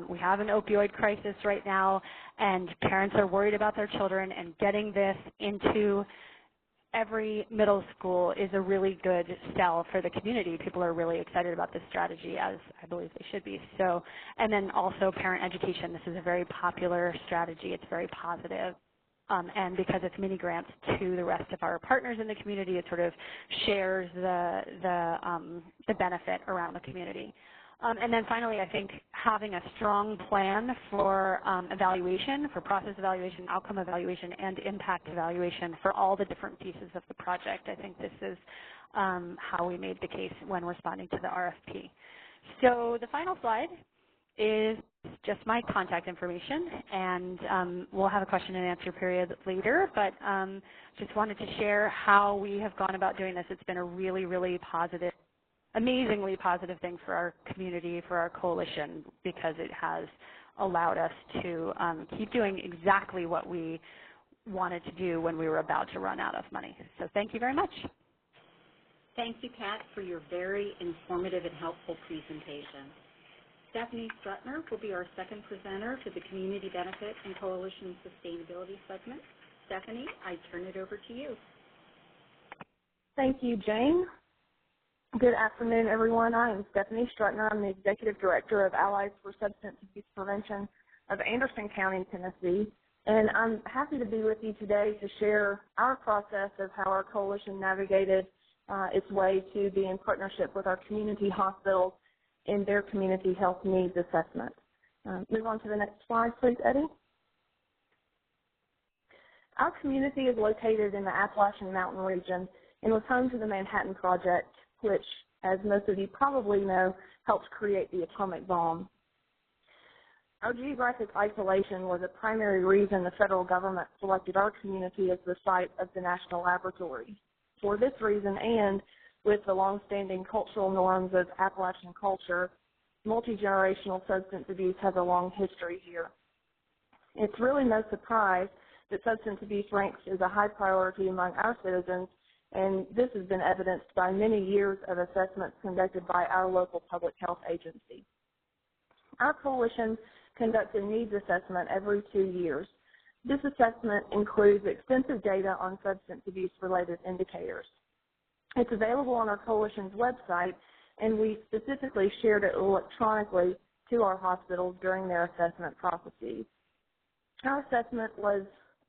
Speaker 5: We have an opioid crisis right now, and parents are worried about their children, and getting this into every middle school is a really good sell for the community. People are really excited about this strategy, as I believe they should be. So, and then also parent education. This is a very popular strategy. It's very positive. And because it's mini grants to the rest of our partners in the community, it sort of shares the benefit around the community. And then finally, I think having a strong plan for evaluation, for process evaluation, outcome evaluation, and impact evaluation for all the different pieces of the project. I think this is how we made the case when responding to the RFP. So the final slide is just my contact information, and we'll have a question and answer period later, but just wanted to share how we have gone about doing this. It's been a really, really positive, amazingly positive thing for our community, for our coalition, because it has allowed us to keep doing exactly what we wanted to do when we were about to run out of money. So thank you very much.
Speaker 1: Thank you, Kat, for your very informative and helpful presentation. Stephanie Strutner will be our second presenter for the Community Benefit and Coalition Sustainability segment. Stephanie, I turn it over to you.
Speaker 6: Thank you, Jane. Good afternoon, everyone. I am Stephanie Strutner. I'm the Executive Director of Allies for Substance Abuse Prevention of Anderson County, Tennessee, and I'm happy to be with you today to share our process of how our coalition navigated its way to be in partnership with our community hospitals in their community health needs assessment. Move on to the next slide, please, Eddie. Our community is located in the Appalachian Mountain region and was home to the Manhattan Project, which, as most of you probably know, helped create the atomic bomb. Our geographic isolation was a primary reason the federal government selected our community as the site of the national laboratory. For this reason, and with the long-standing cultural norms of Appalachian culture, multi-generational substance abuse has a long history here. It's really no surprise that substance abuse ranks as a high priority among our citizens, and this has been evidenced by many years of assessments conducted by our local public health agency. Our coalition conducts a needs assessment every 2 years. This assessment includes extensive data on substance abuse-related indicators. It's available on our coalition's website, and we specifically shared it electronically to our hospitals during their assessment processes. Our assessment was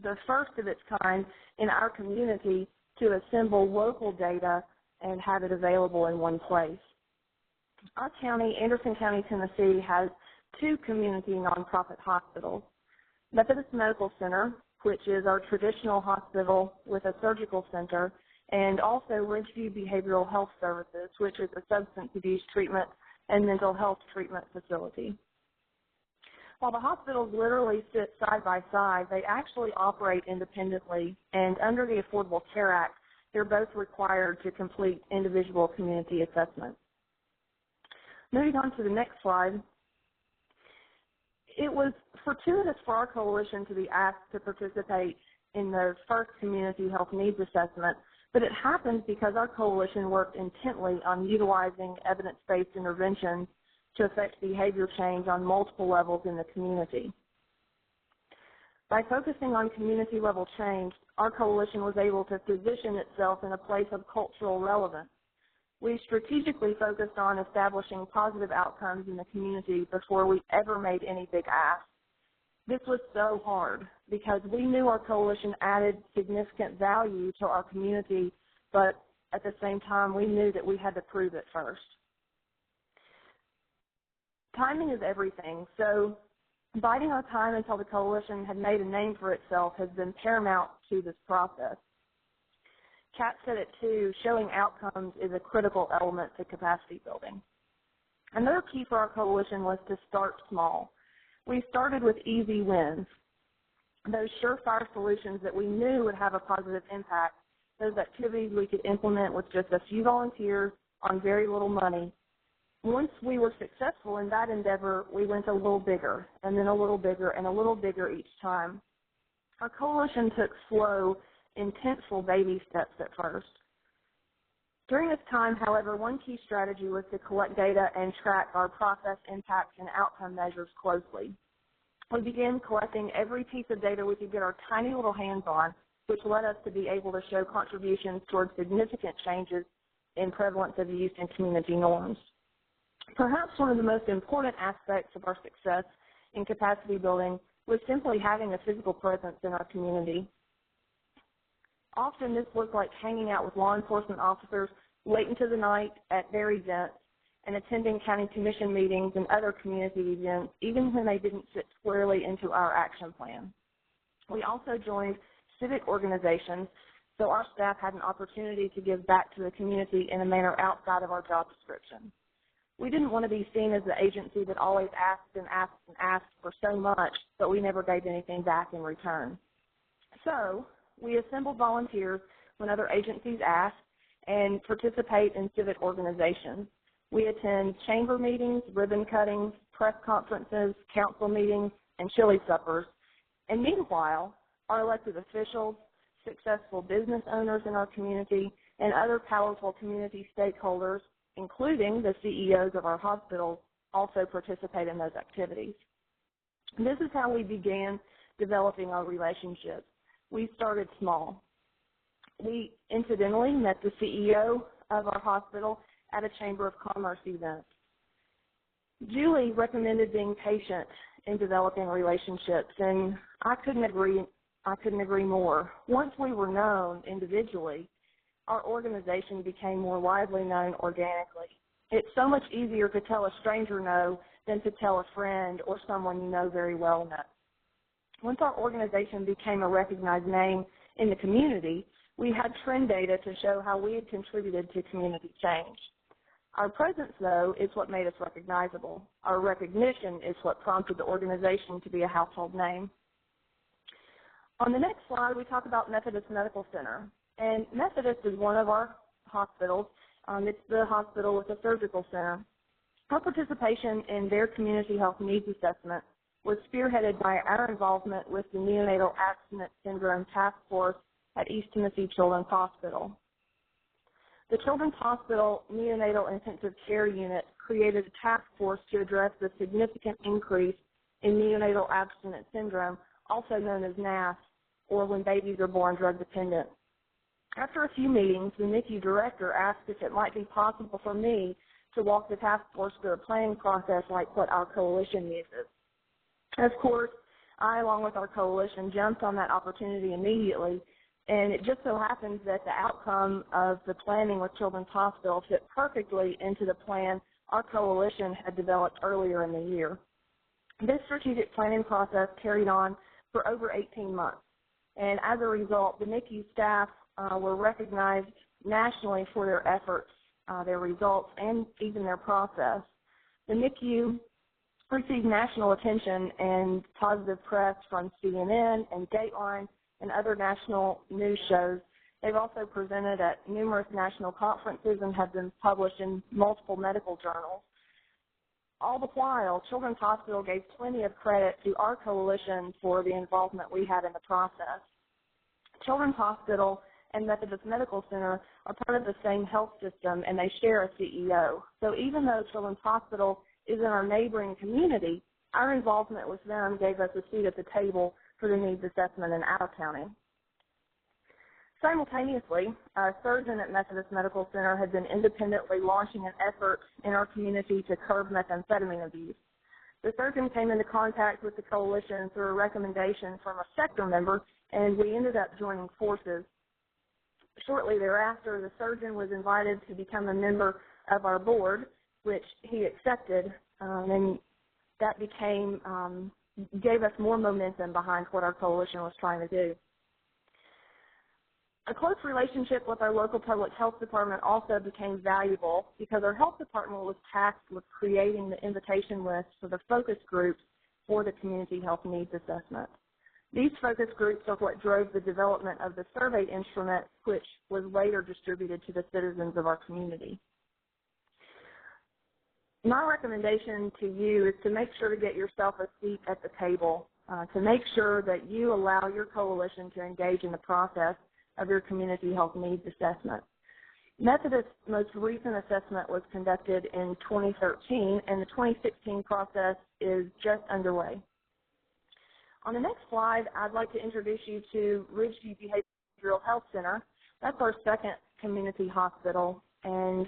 Speaker 6: the first of its kind in our community to assemble local data and have it available in one place. Our county, Anderson County, Tennessee, has 2 community nonprofit hospitals. Methodist Medical Center, which is our traditional hospital with a surgical center, and also Ridgeview Behavioral Health Services, which is a substance abuse treatment and mental health treatment facility. While the hospitals literally sit side by side, they actually operate independently, and under the Affordable Care Act, they're both required to complete individual community assessments. Moving on to the next slide, it was fortuitous for our coalition to be asked to participate in the first community health needs assessment, but it happened because our coalition worked intently on utilizing evidence-based interventions to affect behavior change on multiple levels in the community. By focusing on community-level change, our coalition was able to position itself in a place of cultural relevance. We strategically focused on establishing positive outcomes in the community before we ever made any big asks. This was so hard because we knew our coalition added significant value to our community, but at the same time, we knew that we had to prove it first. Timing is everything, so biding our time until the coalition had made a name for itself has been paramount to this process. Kat said it too, showing outcomes is a critical element to capacity building. Another key for our coalition was to start small. We started with easy wins, those surefire solutions that we knew would have a positive impact, those activities we could implement with just a few volunteers on very little money. Once we were successful in that endeavor, we went a little bigger, and then a little bigger, and a little bigger each time. Our coalition took slow, intentful baby steps at first. During this time, however, one key strategy was to collect data and track our process impacts and outcome measures closely. We began collecting every piece of data we could get our tiny little hands on, which led us to be able to show contributions towards significant changes in prevalence of use and community norms. Perhaps one of the most important aspects of our success in capacity building was simply having a physical presence in our community. Often this looked like hanging out with law enforcement officers late into the night at their events and attending county commission meetings and other community events, even when they didn't fit squarely into our action plan. We also joined civic organizations, so our staff had an opportunity to give back to the community in a manner outside of our job description. We didn't want to be seen as the agency that always asked and asked and asked for so much, but we never gave anything back in return. So we assembled volunteers when other agencies asked and participate in civic organizations. We attend chamber meetings, ribbon cuttings, press conferences, council meetings, and chili suppers. And meanwhile, our elected officials, successful business owners in our community, and other powerful community stakeholders, including the CEOs of our hospitals, also participate in those activities. This is how we began developing our relationships. We started small. We incidentally met the CEO of our hospital at a Chamber of Commerce event. Julie recommended being patient in developing relationships, and I couldn't agree more. Once we were known individually, our organization became more widely known organically. It's so much easier to tell a stranger no than to tell a friend or someone you know very well no. Once our organization became a recognized name in the community, we had trend data to show how we had contributed to community change. Our presence, though, is what made us recognizable. Our recognition is what prompted the organization to be a household name. On the next slide, we talk about Methodist Medical Center. And Methodist is one of our hospitals. It's the hospital with a surgical center. Our participation in their community health needs assessment was spearheaded by our involvement with the Neonatal Abstinence Syndrome Task Force at East Tennessee Children's Hospital. The Children's Hospital Neonatal Intensive Care Unit created a task force to address the significant increase in neonatal abstinence syndrome, also known as NAS, or when babies are born drug dependent. After a few meetings, the NICU director asked if it might be possible for me to walk the task force through a planning process like what our coalition uses. Of course, I, along with our coalition, jumped on that opportunity immediately, and it just so happens that the outcome of the planning with Children's Hospital fit perfectly into the plan our coalition had developed earlier in the year. This strategic planning process carried on for over 18 months, and as a result, the NICU staff were recognized nationally for their efforts, their results, and even their process. The NICU received national attention and positive press from CNN and Dateline and other national news shows. They've also presented at numerous national conferences and have been published in multiple medical journals. All the while, Children's Hospital gave plenty of credit to our coalition for the involvement we had in the process. Children's Hospital and Methodist Medical Center are part of the same health system, and they share a CEO. So even though Children's Hospital is in our neighboring community, our involvement with them gave us a seat at the table for the needs assessment in our county. Simultaneously, a surgeon at Methodist Medical Center had been independently launching an effort in our community to curb methamphetamine abuse. The surgeon came into contact with the coalition through a recommendation from a sector member, and we ended up joining forces. Shortly thereafter, the surgeon was invited to become a member of our board, which he accepted, and that gave us more momentum behind what our coalition was trying to do. A close relationship with our local public health department also became valuable because our health department was tasked with creating the invitation list for the focus groups for the community health needs assessment. These focus groups are what drove the development of the survey instrument, which was later distributed to the citizens of our community. My recommendation to you is to make sure to get yourself a seat at the table, to make sure that you allow your coalition to engage in the process of your community health needs assessment. Methodist's most recent assessment was conducted in 2013, and the 2016 process is just underway. On the next slide, I'd like to introduce you to Ridgeview Behavioral Health Center. That's our second community hospital, and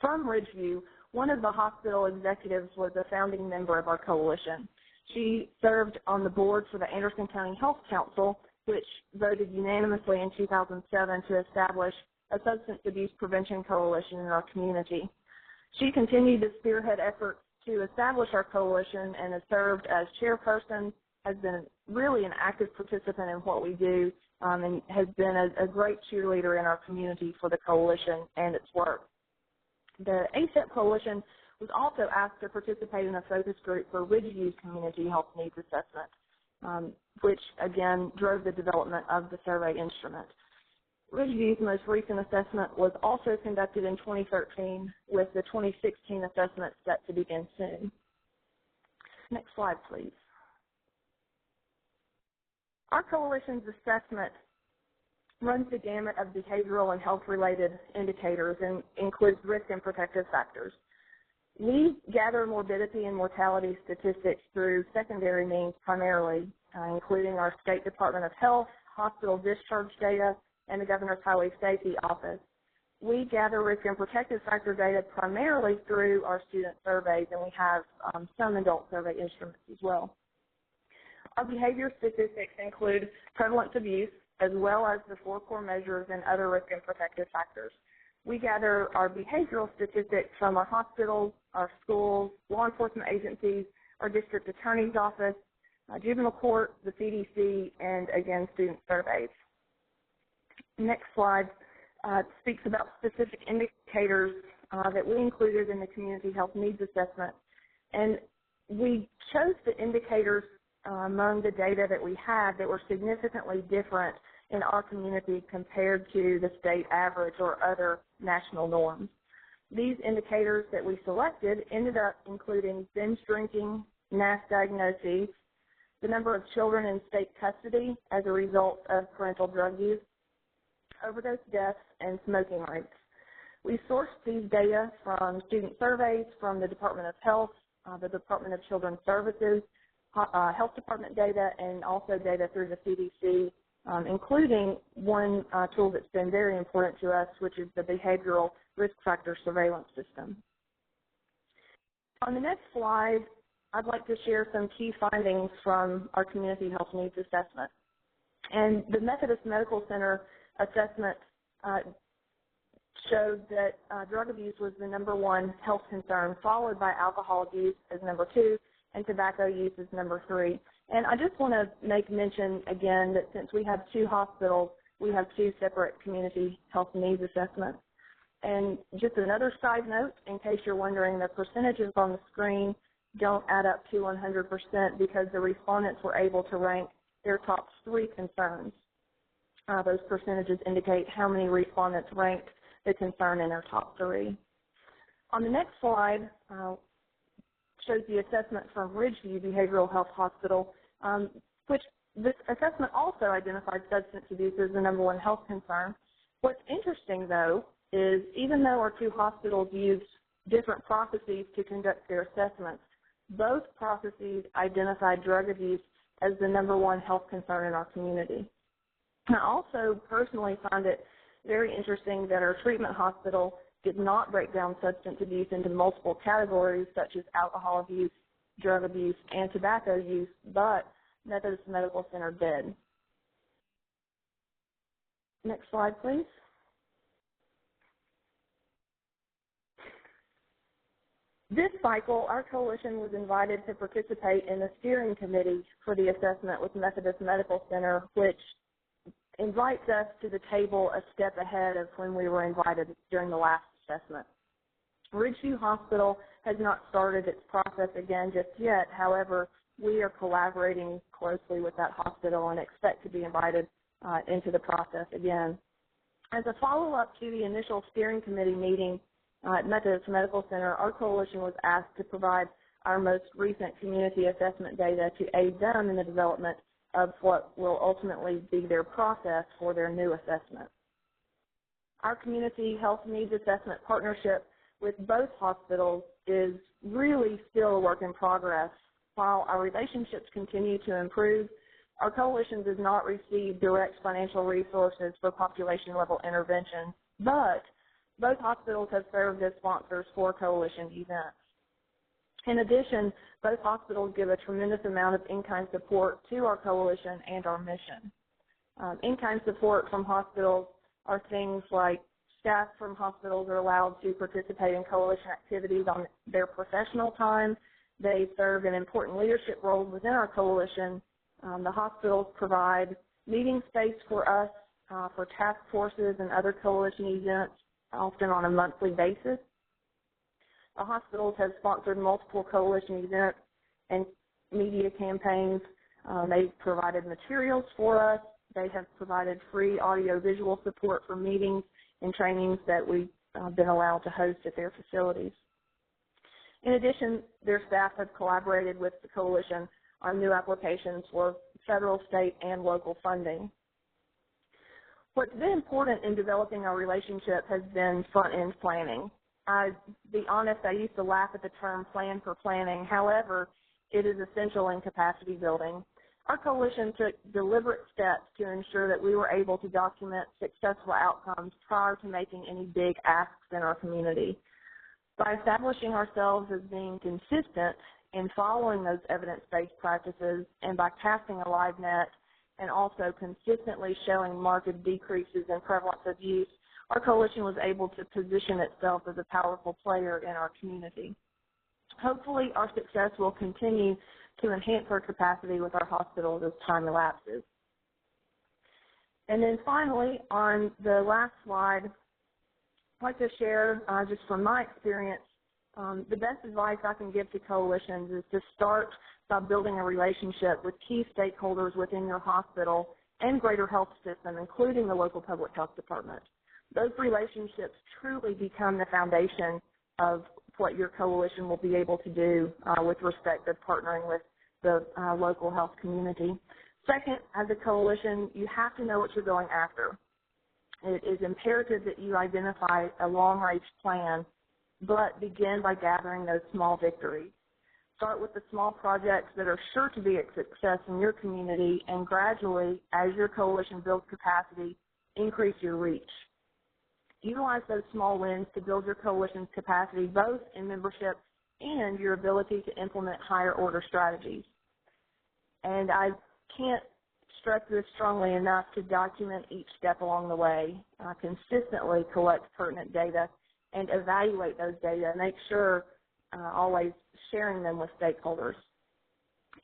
Speaker 6: from Ridgeview, one of the hospital executives was a founding member of our coalition. She served on the board for the Anderson County Health Council, which voted unanimously in 2007 to establish a substance abuse prevention coalition in our community. She continued to spearhead efforts to establish our coalition and has served as chairperson, has been really an active participant in what we do, and has been a great cheerleader in our community for the coalition and its work. The ACEP Coalition was also asked to participate in a focus group for Ridgeview's community health needs assessment, which, again, drove the development of the survey instrument. Ridgeview's most recent assessment was also conducted in 2013, with the 2016 assessment set to begin soon. Next slide, please. Our coalition's assessment runs the gamut of behavioral and health-related indicators and includes risk and protective factors. We gather morbidity and mortality statistics through secondary means primarily, including our State Department of Health, hospital discharge data, and the Governor's Highway Safety Office. We gather risk and protective factor data primarily through our student surveys, and we have some adult survey instruments as well. Our behavior statistics include prevalence abuse, as well as the 4 core measures and other risk and protective factors. We gather our behavioral statistics from our hospitals, our schools, law enforcement agencies, our district attorney's office, juvenile court, the CDC, and again, student surveys. Next slide speaks about specific indicators that we included in the community health needs assessment. And we chose the indicators among the data that we had that were significantly different in our community compared to the state average or other national norms. These indicators that we selected ended up including binge drinking, NAS diagnoses, the number of children in state custody as a result of parental drug use, overdose deaths, and smoking rates. We sourced these data from student surveys from the Department of Health, the Department of Children's Services, Health Department data, and also data through the CDC, including one tool that's been very important to us, which is the Behavioral Risk Factor Surveillance System. On the next slide, I'd like to share some key findings from our Community Health Needs Assessment. And the Methodist Medical Center assessment showed that drug abuse was the #1 health concern, followed by alcohol use as #2 and tobacco use as #3. And I just want to make mention again that since we have 2 hospitals, we have 2 separate community health needs assessments. And just another side note, in case you're wondering, the percentages on the screen don't add up to 100% because the respondents were able to rank their top 3 concerns. Those percentages indicate how many respondents ranked the concern in their top 3. On the next slide shows the assessment from Ridgeview Behavioral Health Hospital, which this assessment also identified substance abuse as the #1 health concern. What's interesting, though, is even though our 2 hospitals used different processes to conduct their assessments, both processes identified drug abuse as the #1 health concern in our community. I also personally find it very interesting that our treatment hospital did not break down substance abuse into multiple categories such as alcohol abuse, drug abuse, and tobacco use, but Methodist Medical Center did. Next slide, please. This cycle, our coalition was invited to participate in the steering committee for the assessment with Methodist Medical Center, which invites us to the table a step ahead of when we were invited during the last assessment. Ridgeview Hospital has not started its process again just yet. However, we are collaborating closely with that hospital and expect to be invited into the process again. As a follow-up to the initial steering committee meeting at Methodist Medical Center, our coalition was asked to provide our most recent community assessment data to aid them in the development of what will ultimately be their process for their new assessment. Our community health needs assessment partnership with both hospitals is really still a work in progress. While our relationships continue to improve, our coalition does not receive direct financial resources for population-level intervention, but both hospitals have served as sponsors for coalition events. In addition, both hospitals give a tremendous amount of in-kind support to our coalition and our mission. In-kind support from hospitals are things like staff from hospitals are allowed to participate in coalition activities on their professional time. They serve in important leadership roles within our coalition. The hospitals provide meeting space for us for task forces and other coalition events, often on a monthly basis. The hospitals have sponsored multiple coalition events and media campaigns. They've provided materials for us. They have provided free audio-visual support for meetings and trainings that we've been allowed to host at their facilities. In addition, their staff have collaborated with the coalition on new applications for federal, state, and local funding. What's been important in developing our relationship has been front-end planning. I'll be honest, I used to laugh at the term plan for planning. However, it is essential in capacity building. Our coalition took deliberate steps to ensure that we were able to document successful outcomes prior to making any big asks in our community. By establishing ourselves as being consistent in following those evidence-based practices and by casting a live net and also consistently showing marked decreases in prevalence of use, our coalition was able to position itself as a powerful player in our community. Hopefully, our success will continue to enhance our capacity with our hospitals as time elapses. And then finally, on the last slide, I'd like to share, just from my experience, the best advice I can give to coalitions is to start by building a relationship with key stakeholders within your hospital and greater health system, including the local public health department. Those relationships truly become the foundation of what your coalition will be able to do with respect to partnering with the local health community. Second, as a coalition, you have to know what you're going after. It is imperative that you identify a long-range plan, but begin by gathering those small victories. Start with the small projects that are sure to be a success in your community, and gradually, as your coalition builds capacity, increase your reach. Utilize those small wins to build your coalition's capacity, both in membership and your ability to implement higher-order strategies. And I can't stress this strongly enough to document each step along the way, consistently collect pertinent data, and evaluate those data. Make sure always sharing them with stakeholders.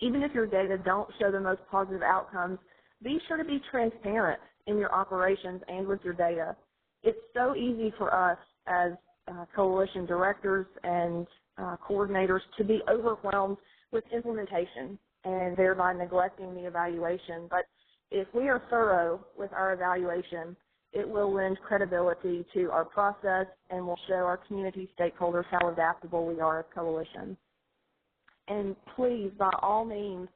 Speaker 6: Even if your data don't show the most positive outcomes, be sure to be transparent in your operations and with your data. It's so easy for us as coalition directors and coordinators to be overwhelmed with implementation and thereby neglecting the evaluation. But if we are thorough with our evaluation, it will lend credibility to our process and will show our community stakeholders how adaptable we are as coalitions. And please, by all means,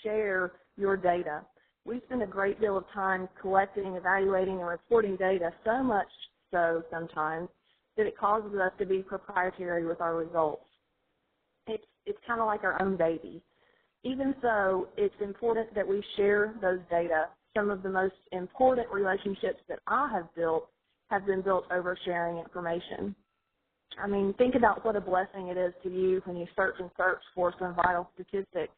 Speaker 6: share your data. We spend a great deal of time collecting, evaluating, and reporting data, so much so sometimes that it causes us to be proprietary with our results. It's kind of like our own baby. Even so, it's important that we share those data. Some of the most important relationships that I have built have been built over sharing information. I mean, think about what a blessing it is to you when you search and search for some vital statistics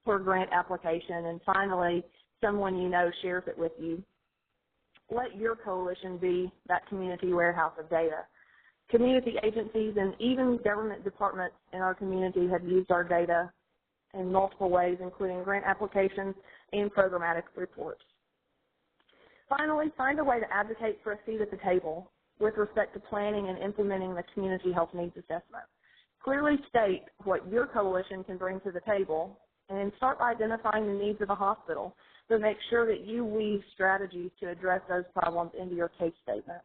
Speaker 6: for a grant application, and finally, someone you know shares it with you. Let your coalition be that community warehouse of data. Community agencies and even government departments in our community have used our data in multiple ways, including grant applications and programmatic reports. Finally, find a way to advocate for a seat at the table with respect to planning and implementing the community health needs assessment. Clearly state what your coalition can bring to the table and start by identifying the needs of a hospital, but make sure that you weave strategies to address those problems into your case statement.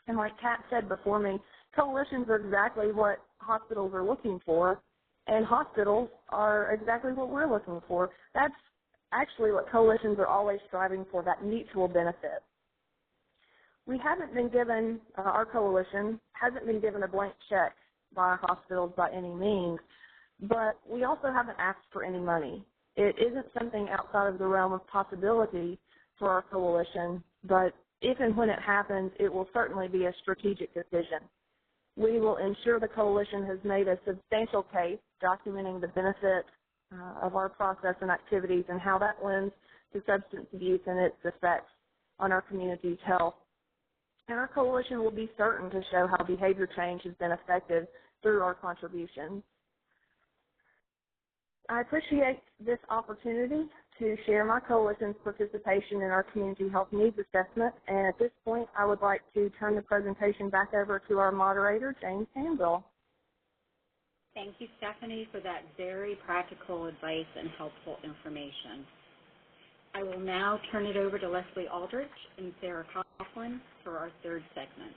Speaker 6: And like Kat said before me, coalitions are exactly what hospitals are looking for, and hospitals are exactly what we're looking for. That's actually what coalitions are always striving for, that mutual benefit. We haven't been given, our coalition hasn't been given a blank check by hospitals by any means, but we also haven't asked for any money. It isn't something outside of the realm of possibility for our coalition, but if and when it happens, it will certainly be a strategic decision. We will ensure the coalition has made a substantial case documenting the benefits of our process and activities and how that lends to substance abuse and its effects on our community's health. And our coalition will be certain to show how behavior change has been effective through our contributions. I appreciate this opportunity to share my coalition's participation in our community health needs assessment, and at this point I would like to turn the presentation back over to our moderator, James Handel.
Speaker 1: Thank you, Stephanie, for that very practical advice and helpful information. I will now turn it over to Leslie Aldrich and Sarah Coughlin for our third segment.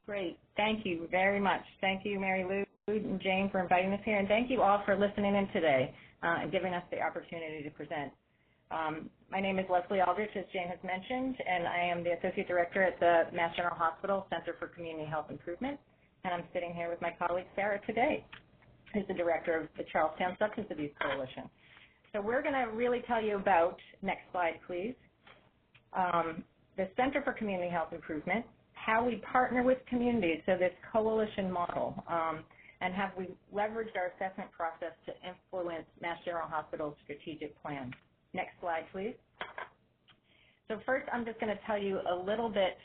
Speaker 7: Great. Thank you very much. Thank you, Mary Lou and Jane, for inviting us here, and thank you all for listening in today and giving us the opportunity to present. My name is Leslie Aldrich, as Jane has mentioned, and I am the Associate Director at the Mass General Hospital Center for Community Health Improvement, and I'm sitting here with my colleague Sarah today, who's the Director of the Charlestown Substance Abuse Coalition. So we're going to really tell you about, next slide please, the Center for Community Health Improvement, how we partner with communities, so this coalition model, and have we leveraged our assessment process to influence Mass General Hospital's strategic plan. Next slide, please. So first, I'm just going to tell you a little bit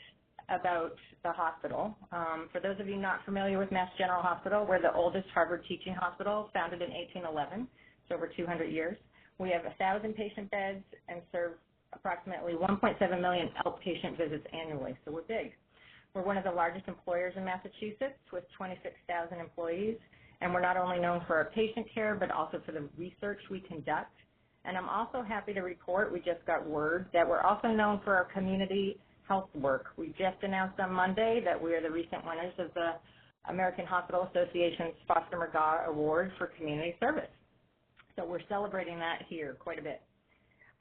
Speaker 7: about the hospital. For those of you not familiar with Mass General Hospital, we're the oldest Harvard teaching hospital, founded in 1811, so over 200 years. We have 1,000 patient beds and serve approximately 1.7 million outpatient visits annually, so we're big. We're one of the largest employers in Massachusetts with 26,000 employees, and we're not only known for our patient care, but also for the research we conduct. And I'm also happy to report, we just got word, that we're also known for our community health work. We just announced on Monday that we are the recent winners of the American Hospital Association's Foster McGaw Award for Community Service. So we're celebrating that here quite a bit.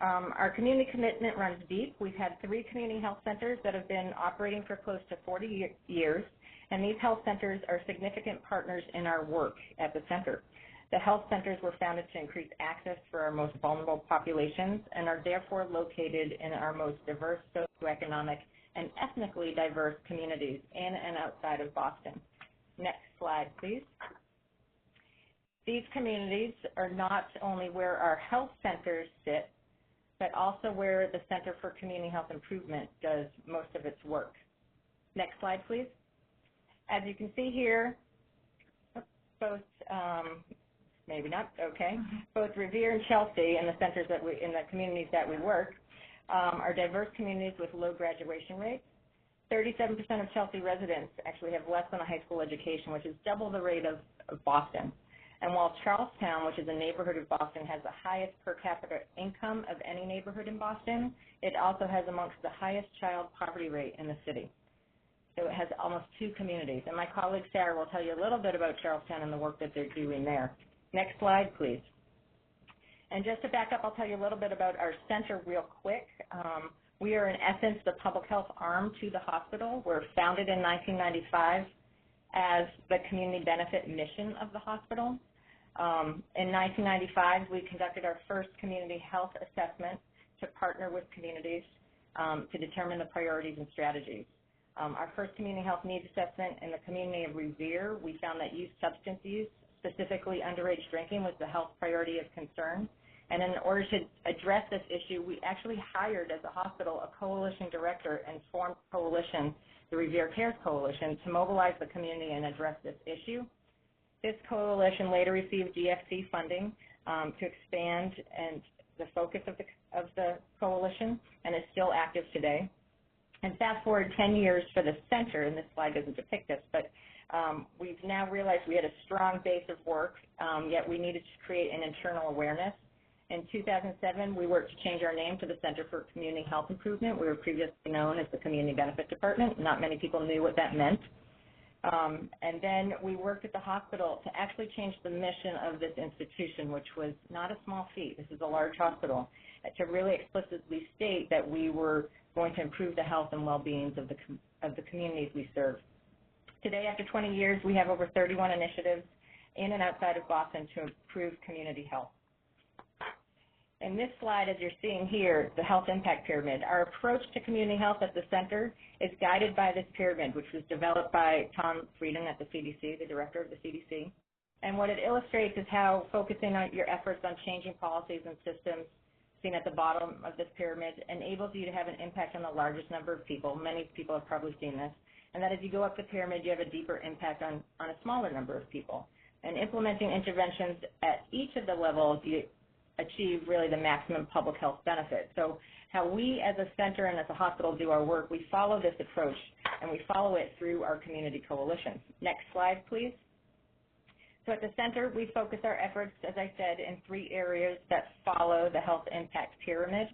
Speaker 7: Our community commitment runs deep. We've had 3 community health centers that have been operating for close to 40 years, and these health centers are significant partners in our work at the center. The health centers were founded to increase access for our most vulnerable populations and are therefore located in our most diverse socioeconomic and ethnically diverse communities in and outside of Boston. Next slide, please. These communities are not only where our health centers sit, but also where the Center for Community Health Improvement does most of its work. Next slide, please. As you can see here, both maybe not, okay. Both Revere and Chelsea in the centers that in the communities that we work are diverse communities with low graduation rates. 37% of Chelsea residents actually have less than a high school education, which is double the rate of Boston. And while Charlestown, which is a neighborhood of Boston, has the highest per capita income of any neighborhood in Boston, it also has amongst the highest child poverty rate in the city. So it has almost 2 communities. And my colleague Sarah will tell you a little bit about Charlestown and the work that they're doing there. Next slide, please. And just to back up, I'll tell you a little bit about our center real quick. We are, in essence, the public health arm to the hospital. We're founded in 1995 as the community benefit mission of the hospital. In 1995, we conducted our first community health assessment to partner with communities to determine the priorities and strategies. Our first community health needs assessment in the community of Revere, we found that youth substance use, specifically underage drinking, was the health priority of concern. And in order to address this issue, we actually hired as a hospital a coalition director and formed a coalition, the Revere Cares Coalition, to mobilize the community and address this issue. This coalition later received DFC funding to expand and the focus of the coalition, and is still active today. And fast forward 10 years for the center, and this slide doesn't depict this, but we've now realized we had a strong base of work, yet we needed to create an internal awareness. In 2007, we worked to change our name to the Center for Community Health Improvement. We were previously known as the Community Benefit Department. Not many people knew what that meant. And then we worked at the hospital to actually change the mission of this institution, which was not a small feat. This is a large hospital, to really explicitly state that we were going to improve the health and well-being of the communities we serve. Today, after 20 years, we have over 31 initiatives in and outside of Boston to improve community health. In this slide, as you're seeing here, the health impact pyramid, our approach to community health at the center is guided by this pyramid, which was developed by Tom Frieden at the CDC, the director of the CDC. And what it illustrates is how focusing on your efforts on changing policies and systems, seen at the bottom of this pyramid, enables you to have an impact on the largest number of people. Many people have probably seen this. And that as you go up the pyramid, you have a deeper impact on a smaller number of people. And implementing interventions at each of the levels, you achieve really the maximum public health benefit. So how we as a center and as a hospital do our work, we follow this approach, and we follow it through our community coalitions. Next slide, please. So at the center, we focus our efforts, as I said, in 3 areas that follow the health impact pyramid.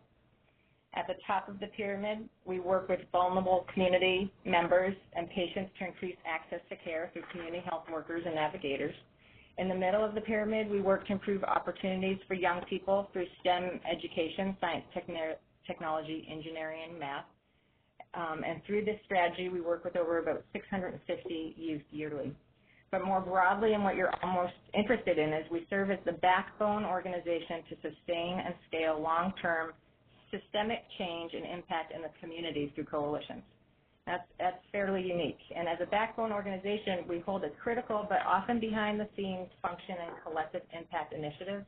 Speaker 7: At the top of the pyramid, we work with vulnerable community members and patients to increase access to care through community health workers and navigators. In the middle of the pyramid, we work to improve opportunities for young people through STEM education, science, technology, engineering, and math. And through this strategy, we work with over about 650 youth yearly. But more broadly, and what you're almost interested in, is we serve as the backbone organization to sustain and scale long-term systemic change and impact in the community through coalitions. That's fairly unique. And as a backbone organization, we hold a critical but often behind-the-scenes function in collective impact initiatives.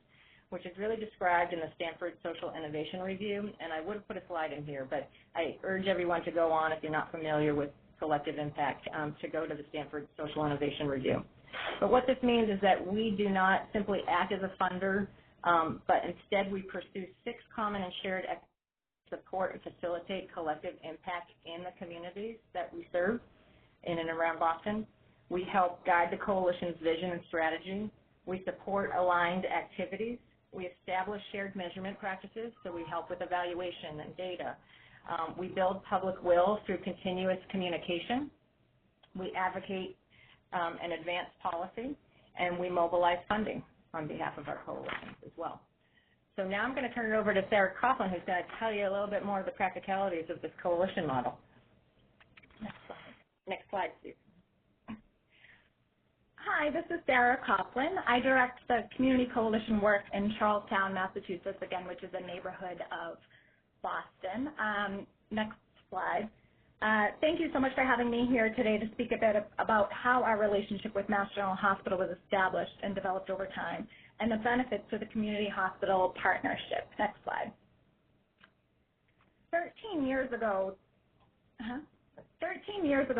Speaker 7: which is really described in the Stanford Social Innovation Review. And I would have put a slide in here, but I urge everyone to go on, if you're not familiar with collective impact, to go to the Stanford Social Innovation Review. But what this means is that we do not simply act as a funder, but instead we pursue 6 common and shared support and facilitate collective impact in the communities that we serve in and around Boston. We help guide the coalition's vision and strategy. We support aligned activities. We establish shared measurement practices, so we help with evaluation and data. We build public will through continuous communication. We advocate and advance policy, and we mobilize funding on behalf of our coalitions as well. So now I'm going to turn it over to Sarah Coughlin, who's going to tell you a little bit more of the practicalities of this coalition model. Next slide. Next slide, please.
Speaker 8: Hi, this is Sarah Coughlin. I direct the Community Coalition work in Charlestown, Massachusetts, again, which is a neighborhood of Boston. Next slide. Thank you so much for having me here today to speak a bit about how our relationship with Mass General Hospital was established and developed over time, and the benefits to the community hospital partnership. Next slide. 13 years ago,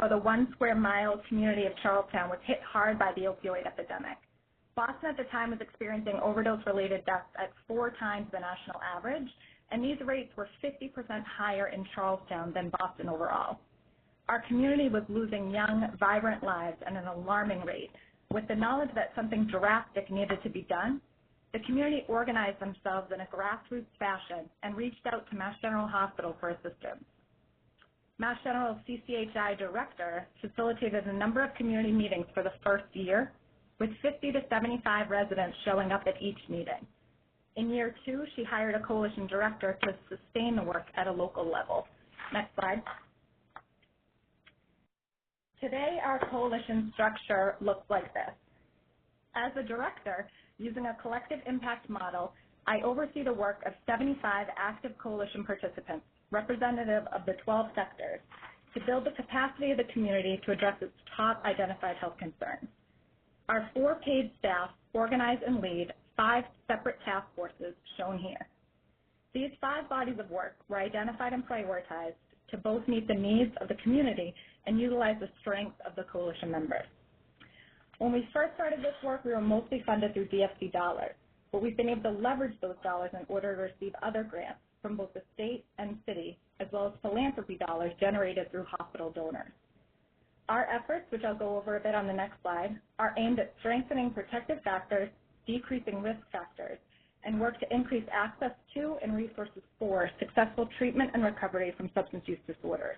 Speaker 8: the 1 square mile community of Charlestown was hit hard by the opioid epidemic. Boston at the time was experiencing overdose-related deaths at 4 times the national average, and these rates were 50% higher in Charlestown than Boston overall. Our community was losing young, vibrant lives at an alarming rate. With the knowledge that something drastic needed to be done, the community organized themselves in a grassroots fashion and reached out to Mass General Hospital for assistance. Mass General's CCHI director facilitated a number of community meetings for the first year, with 50 to 75 residents showing up at each meeting. In year 2, she hired a coalition director to sustain the work at a local level. Next slide. Today, our coalition structure looks like this. As a director, using a collective impact model, I oversee the work of 75 active coalition participants, representative of the 12 sectors, to build the capacity of the community to address its top identified health concerns. Our 4 paid staff organize and lead 5 separate task forces shown here. These 5 bodies of work were identified and prioritized to both meet the needs of the community and utilize the strengths of the coalition members. When we first started this work, we were mostly funded through DFC dollars, but we've been able to leverage those dollars in order to receive other grants from both the state and city, as well as philanthropy dollars generated through hospital donors. Our efforts, which I'll go over a bit on the next slide, are aimed at strengthening protective factors, decreasing risk factors, and work to increase access to and resources for successful treatment and recovery from substance use disorders.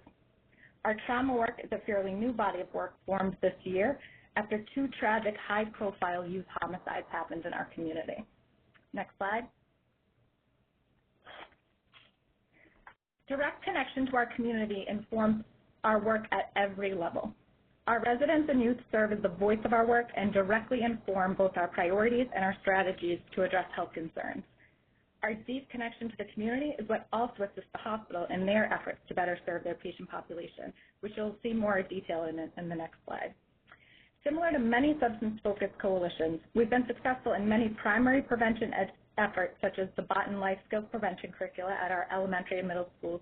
Speaker 8: Our trauma work is a fairly new body of work formed this year after 2 tragic high-profile youth homicides happened in our community. Next slide. Direct connection to our community informs our work at every level. Our residents and youth serve as the voice of our work and directly inform both our priorities and our strategies to address health concerns. Our deep connection to the community is what also assists the hospital in their efforts to better serve their patient population, which you'll see more detail in the next slide. Similar to many substance-focused coalitions, we've been successful in many primary prevention efforts, such as the Botan Life Skills Prevention curricula at our elementary and middle schools,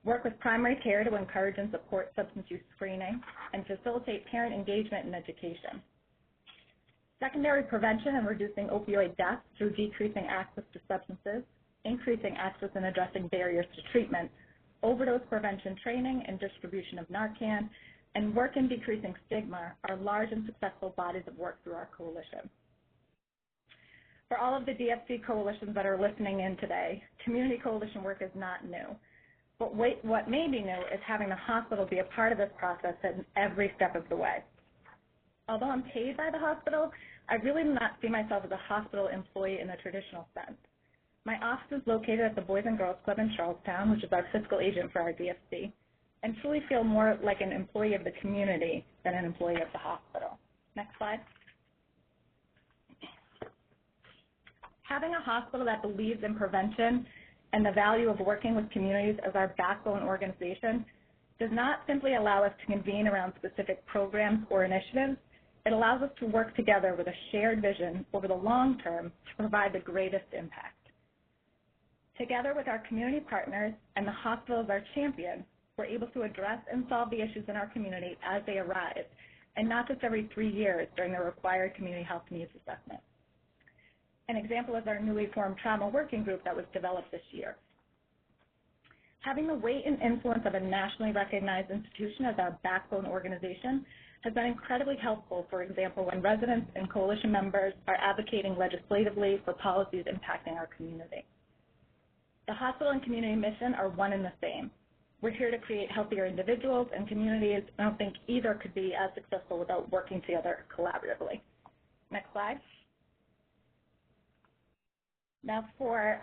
Speaker 8: work with primary care to encourage and support substance use screening, and facilitate parent engagement and education. Secondary prevention and reducing opioid deaths through decreasing access to substances, increasing access and addressing barriers to treatment, overdose prevention training and distribution of Narcan, and work in decreasing stigma are large and successful bodies of work through our coalition. For all of the DFC coalitions that are listening in today, community coalition work is not new. But what may be new is having the hospital be a part of this process at every step of the way. Although I'm paid by the hospital, I really do not see myself as a hospital employee in the traditional sense. My office is located at the Boys and Girls Club in Charlestown, which is our fiscal agent for our DFC, and truly feel more like an employee of the community than an employee of the hospital. Next slide. Having a hospital that believes in prevention and the value of working with communities as our backbone organization does not simply allow us to convene around specific programs or initiatives. It allows us to work together with a shared vision over the long term to provide the greatest impact. Together with our community partners and the hospital as our champion, we're able to address and solve the issues in our community as they arise, and not just every 3 years during the required community health needs assessment. An example is our newly formed trauma working group that was developed this year. Having the weight and influence of a nationally recognized institution as our backbone organization has been incredibly helpful, for example, when residents and coalition members are advocating legislatively for policies impacting our community. The hospital and community mission are one and the same. We're here to create healthier individuals and communities. I don't think either could be as successful without working together collaboratively. Next slide. Now for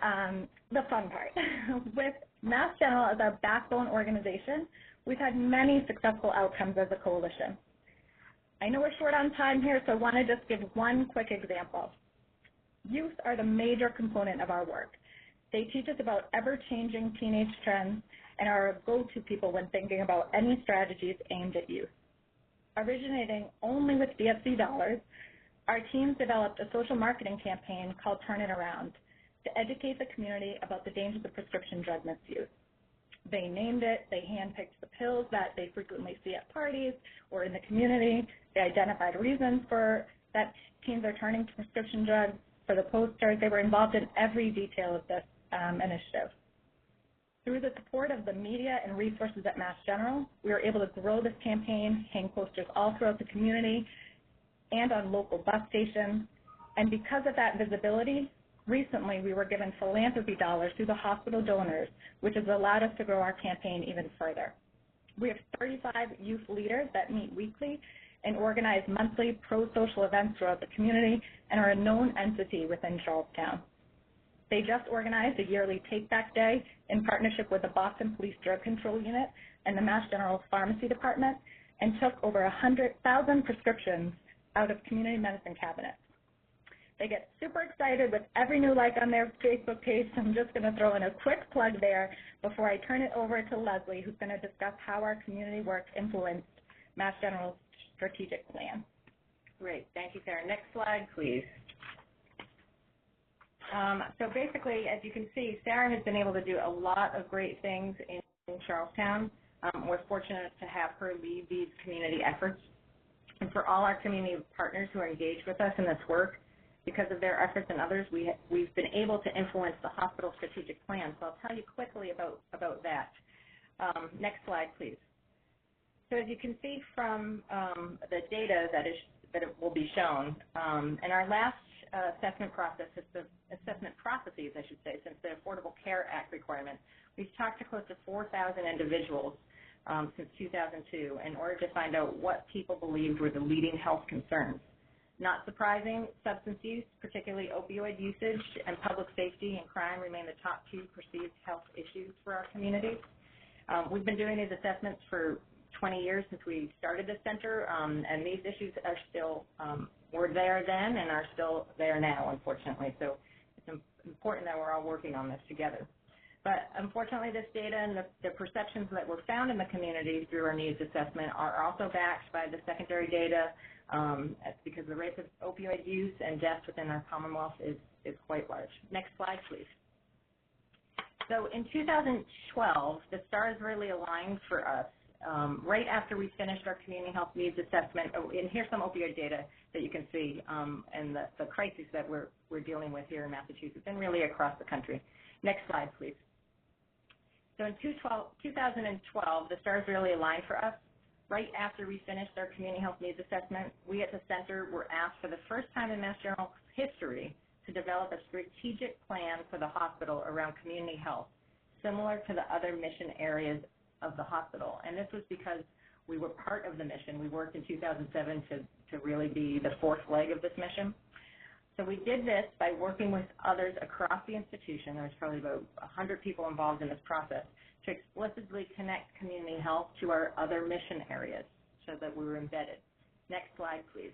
Speaker 8: the fun part. With Mass General as our backbone organization, we've had many successful outcomes as a coalition. I know we're short on time here, so I want to just give one quick example. Youth are the major component of our work. They teach us about ever-changing teenage trends and are a go-to people when thinking about any strategies aimed at youth. Originating only with DFC dollars, our teams developed a social marketing campaign called Turn It Around to educate the community about the dangers of prescription drug misuse. They named it, they handpicked the pills that they frequently see at parties or in the community. They identified reasons for that teens are turning to prescription drugs. For the posters, they were involved in every detail of this initiative. Through the support of the media and resources at Mass General, we were able to grow this campaign, hang posters all throughout the community and on local bus stations. And because of that visibility, recently we were given philanthropy dollars through the hospital donors, which has allowed us to grow our campaign even further. We have 35 youth leaders that meet weekly and organize monthly pro-social events throughout the community and are a known entity within Charlestown. They just organized a yearly Take-Back Day in partnership with the Boston Police Drug Control Unit and the Mass General Pharmacy Department and took over 100,000 prescriptions out of community medicine cabinets. They get super excited with every new like on their Facebook page, so I'm just going to throw in a quick plug there before I turn it over to Leslie, who's going to discuss how our community work influenced Mass General's strategic plan.
Speaker 7: Great. Thank you, Sarah. Next slide, please. So basically, as you can see, Sarah has been able to do a lot of great things in Charlestown. We're fortunate to have her lead these community efforts. And for all our community partners who are engaged with us in this work, because of their efforts and others, we've been able to influence the hospital strategic plan. So I'll tell you quickly about that. Next slide, please. So as you can see from the data that will be shown, in our last assessment processes, I should say, since the Affordable Care Act requirement, we've talked to close to 4,000 individuals since 2002 in order to find out what people believed were the leading health concerns. Not surprising, substance use, particularly opioid usage, and public safety and crime remain the top 2 perceived health issues for our communities. We've been doing these assessments for 20 years since we started the center, and these issues are still, were there then and are still there now, unfortunately. So it's important that we're all working on this together. But unfortunately, this data and the perceptions that were found in the community through our needs assessment are also backed by the secondary data, because the rate of opioid use and deaths within our Commonwealth is quite large. Next slide, please. So in 2012, the stars really aligned for us. Right after we finished our community health needs assessment, and here's some opioid data that you can see, and the crisis that we're dealing with here in Massachusetts and really across the country. Next slide, please. So in 2012, the stars really aligned for us. Right after we finished our community health needs assessment, we at the center were asked for the first time in Mass General history to develop a strategic plan for the hospital around community health, similar to the other mission areas of the hospital. And this was because we were part of the mission. We worked in 2007 to really be the fourth leg of this mission. So we did this by working with others across the institution. There's probably about 100 people involved in this process to explicitly connect community health to our other mission areas so that we were embedded. Next slide, please.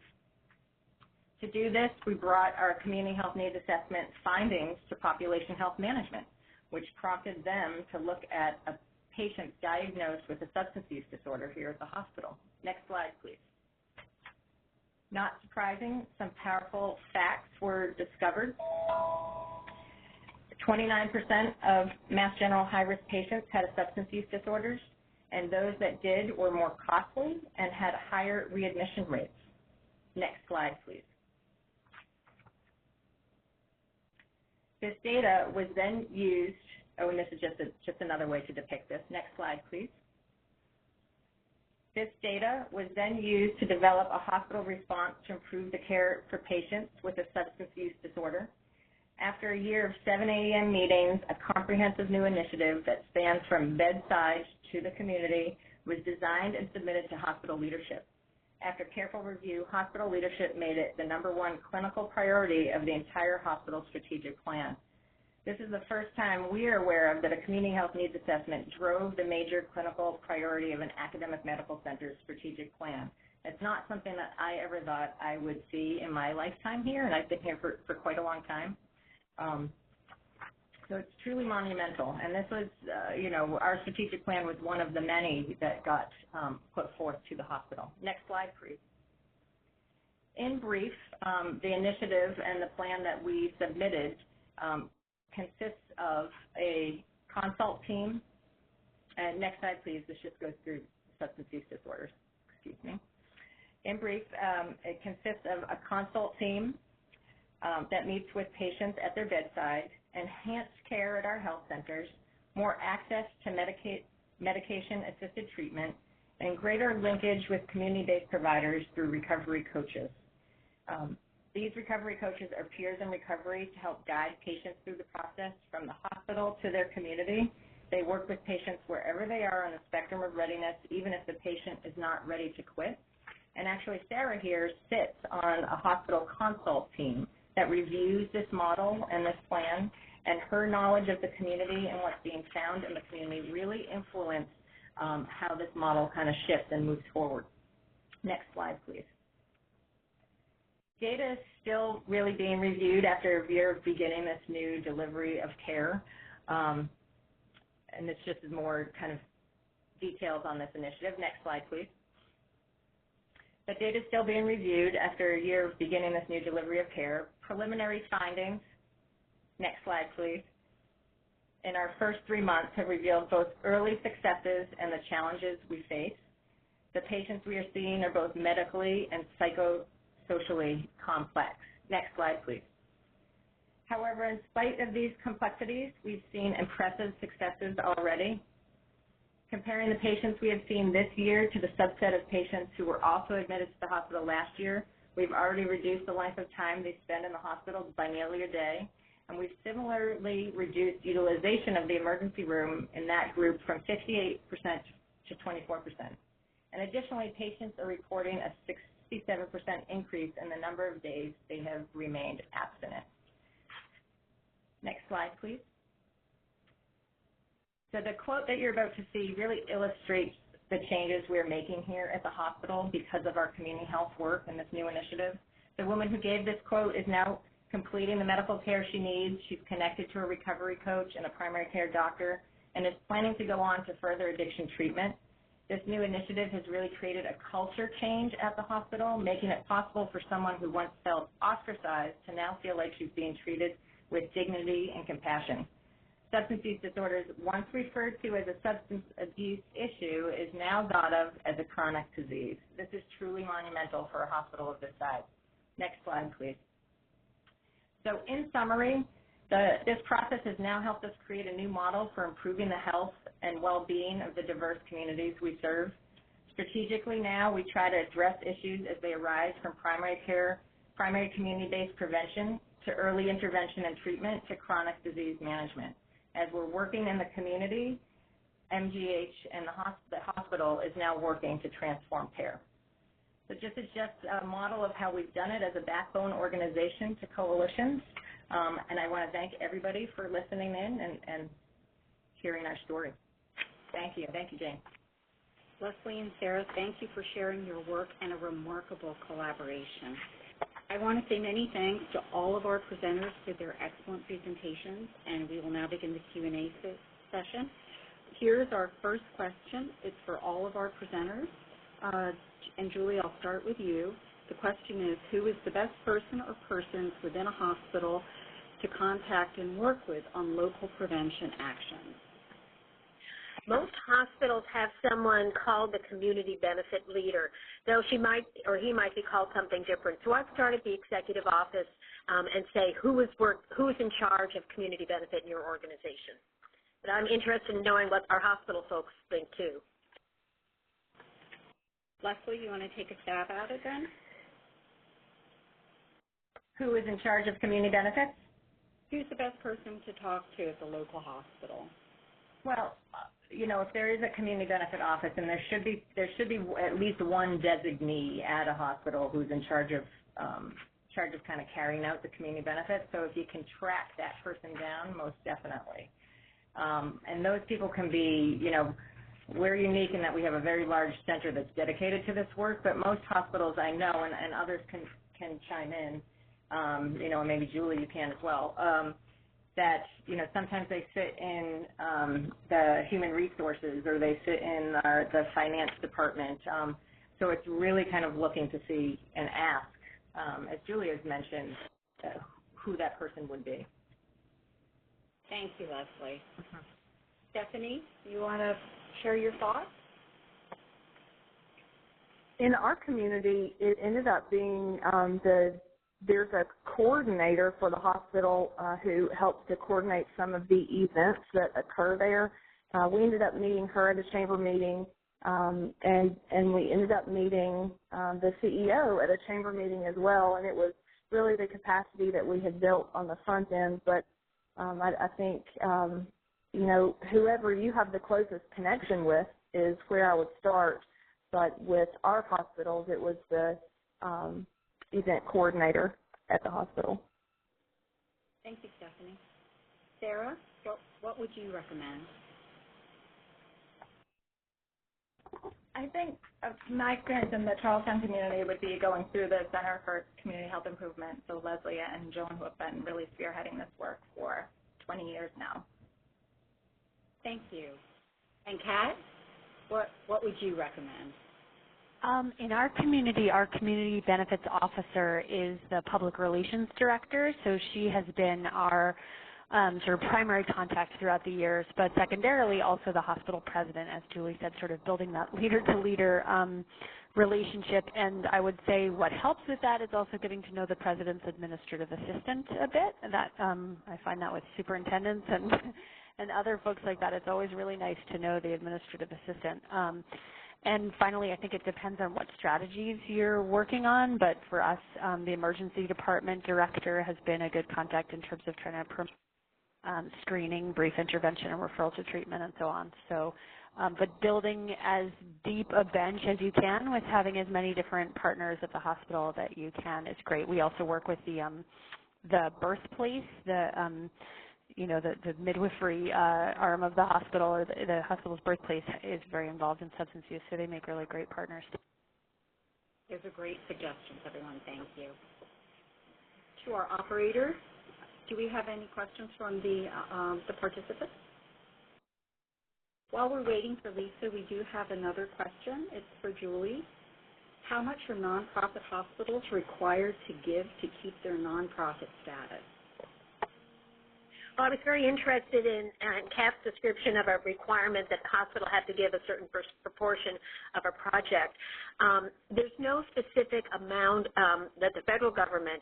Speaker 7: To do this, we brought our community health needs assessment findings to population health management, which prompted them to look at a patient diagnosed with a substance use disorder here at the hospital. Next slide, please. Not surprising, some powerful facts were discovered. 29% of Mass General high-risk patients had substance use disorders, and those that did were more costly and had higher readmission rates. Next slide, please. This data was then used, and this is just another way to depict this. Next slide, please. This data was then used to develop a hospital response to improve the care for patients with a substance use disorder. After a year of 7 a.m. meetings, a comprehensive new initiative that spans from bedside to the community was designed and submitted to hospital leadership. After careful review, hospital leadership made it the #1 clinical priority of the entire hospital strategic plan. This is the first time we are aware of that a community health needs assessment drove the major clinical priority of an academic medical center's strategic plan. It's not something that I ever thought I would see in my lifetime here, and I've been here for quite a long time. So it's truly monumental, and this was, our strategic plan was one of the many that got put forth to the hospital. Next slide, please. In brief, the initiative and the plan that we submitted consists of a consult team. And next slide, please. This just goes through substance use disorders. Excuse me. In brief, it consists of a consult team that meets with patients at their bedside, enhanced care at our health centers, more access to medication-assisted treatment, and greater linkage with community-based providers through recovery coaches. These recovery coaches are peers in recovery to help guide patients through the process from the hospital to their community. They work with patients wherever they are on the spectrum of readiness, even if the patient is not ready to quit. And actually, Sarah here sits on a hospital consult team that reviews this model and this plan, and her knowledge of the community and what's being found in the community really influence how this model kind of shifts and moves forward. Next slide, please. Data is still really being reviewed after a year of beginning this new delivery of care, and this just is more kind of details on this initiative. Next slide, please. The data is still being reviewed after a year of beginning this new delivery of care. Preliminary findings, next slide, please, in our first 3 months have revealed both early successes and the challenges we face. The patients we are seeing are both medically and psychosocially complex. Next slide, please. However, in spite of these complexities, we've seen impressive successes already. Comparing the patients we have seen this year to the subset of patients who were also admitted to the hospital last year, we've already reduced the length of time they spend in the hospital by nearly a day, and we've similarly reduced utilization of the emergency room in that group from 58% to 24%. And additionally, patients are reporting a 67% increase in the number of days they have remained abstinent. Next slide, please. So the quote that you're about to see really illustrates the changes we're making here at the hospital because of our community health work and this new initiative. The woman who gave this quote is now completing the medical care she needs. She's connected to a recovery coach and a primary care doctor and is planning to go on to further addiction treatment. This new initiative has really created a culture change at the hospital, making it possible for someone who once felt ostracized to now feel like she's being treated with dignity and compassion. Substance use disorders, once referred to as a substance abuse issue, is now thought of as a chronic disease. This is truly monumental for a hospital of this size. Next slide, please. So in summary, this process has now helped us create a new model for improving the health and well-being of the diverse communities we serve. Strategically now, we try to address issues as they arise from primary care, primary community-based prevention, to early intervention and treatment, to chronic disease management. As we're working in the community, MGH and the hospital is now working to transform care. So this is just a model of how we've done it as a backbone organization to coalitions. And I want to thank everybody for listening in and hearing our story. Thank you. Thank you, Jane.
Speaker 1: Leslie and Sarah, thank you for sharing your work and a remarkable collaboration. I want to say many thanks to all of our presenters for their excellent presentations, and we will now begin the Q&A session. Here's our first question. It's for all of our presenters. And Julie, I'll start with you. The question is, who is the best person or persons within a hospital to contact and work with on local prevention actions?
Speaker 4: Most hospitals have someone called the community benefit leader, though she might or he might be called something different. So I've started the executive office and say who is in charge of community benefit in your organization. But I'm interested in knowing what our hospital folks think too.
Speaker 1: Leslie, you want to take a stab at it then?
Speaker 7: Who is in charge of community benefits?
Speaker 1: Who's the best person to talk to at the local hospital?
Speaker 7: Well, if there is a community benefit office, and there should be at least one designee at a hospital who's in charge of kind of carrying out the community benefits. So if you can track that person down, most definitely. And those people can be, we're unique in that we have a very large center that's dedicated to this work, but most hospitals I know, and others can chime in, and maybe Julie, you can as well, that, sometimes they sit in the human resources or they sit in the finance department. So it's really kind of looking to see and ask, as Julie has mentioned, who that person would be.
Speaker 1: Thank you, Leslie. Stephanie, you want to share your thoughts?
Speaker 6: In our community, it ended up being there's a coordinator for the hospital who helps to coordinate some of the events that occur there. We ended up meeting her at a chamber meeting, and we ended up meeting the CEO at a chamber meeting as well, and it was really the capacity that we had built on the front end. But I think, whoever you have the closest connection with is where I would start. But with our hospitals, it was the event coordinator at the hospital.
Speaker 1: Thank you, Stephanie. Sarah, what would you recommend?
Speaker 8: I think my experience in the Charlestown community would be going through the Center for Community Health Improvement, so Leslie and Joan, who have been really spearheading this work for 20 years now.
Speaker 1: Thank you. And Kat, what would you recommend?
Speaker 5: In our community benefits officer is the public relations director, so she has been our sort of primary contact throughout the years, but secondarily also the hospital president, as Julie said, sort of building that leader-to-leader relationship. And I would say what helps with that is also getting to know the president's administrative assistant a bit. That I find that with superintendents and other folks like that, it's always really nice to know the administrative assistant. And finally, I think it depends on what strategies you're working on, but for us, the emergency department director has been a good contact in terms of trying to promote screening, brief intervention, and referral to treatment, and so on. So, but building as deep a bench as you can with having as many different partners at the hospital that you can is great. We also work with the birthplace, the midwifery arm of the hospital, or the hospital's birthplace is very involved in substance use, so they make really great partners.
Speaker 1: Those are great suggestions, everyone. Thank you. To our operator, do we have any questions from the participants? While we're waiting for Lisa, we do have another question. It's for Julie. How much are nonprofit hospitals required to give to keep their nonprofit status?
Speaker 4: Well, I was very interested in Kat's description of a requirement that the hospital had to give a certain proportion of a project. There's no specific amount that the federal government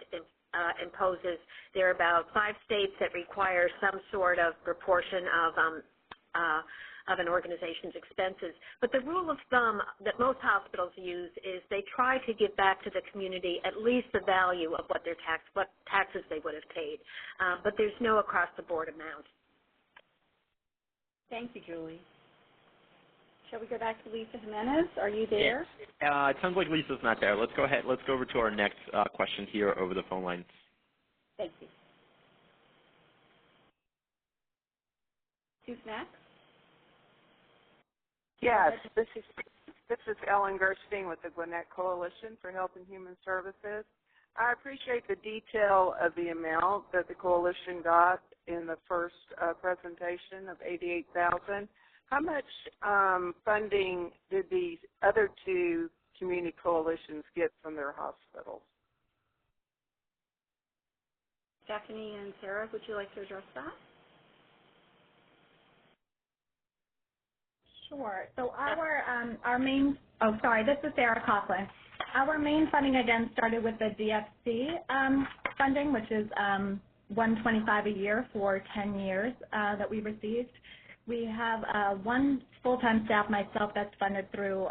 Speaker 4: imposes. There are about 5 states that require some sort of proportion of an organization's expenses. But the rule of thumb that most hospitals use is they try to give back to the community at least the value of what taxes they would have paid. But there's no across-the-board amount.
Speaker 1: Thank you, Julie. Shall we go back to Lisa Jimenez? Are you there?
Speaker 2: It sounds like Lisa's not there. Let's go ahead. Let's go over to our next question here over the phone lines.
Speaker 1: Thank you. Who's next?
Speaker 9: Yes, this is Ellen Gerstein with the Gwinnett Coalition for Health and Human Services. I appreciate the detail of the amount that the coalition got in the first presentation of $88,000. How much funding did these other two community coalitions get from their hospitals.
Speaker 4: Stephanie and Sarah, would you like to address that?
Speaker 8: Sure. So our main, this is Sarah Coughlin. Our main funding, again, started with the DFC funding, which is $125 a year for 10 years that we received. We have one full-time staff, myself, that's funded through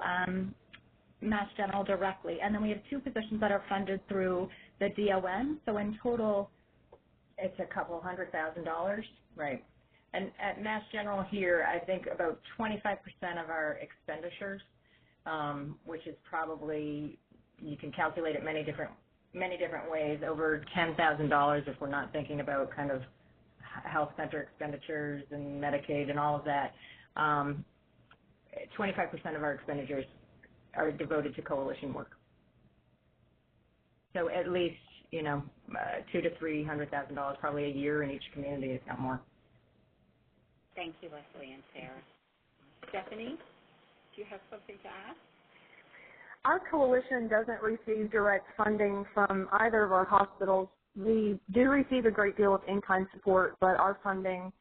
Speaker 8: Mass General directly, and then we have 2 positions that are funded through the DON. So in total,
Speaker 7: it's a couple $100,000, right? And at Mass General here, I think about 25% of our expenditures, which is probably, you can calculate it many different ways, over $10,000 if we're not thinking about kind of health center expenditures and Medicaid and all of that. 25% of our expenditures are devoted to coalition work. So at least, $200,000 to $300,000 probably a year in each community, if not more.
Speaker 1: Thank you, Leslie and Sarah. Stephanie, do you have something to add?
Speaker 6: Our coalition doesn't receive direct funding from either of our hospitals. We do receive a great deal of in-kind support, but our funding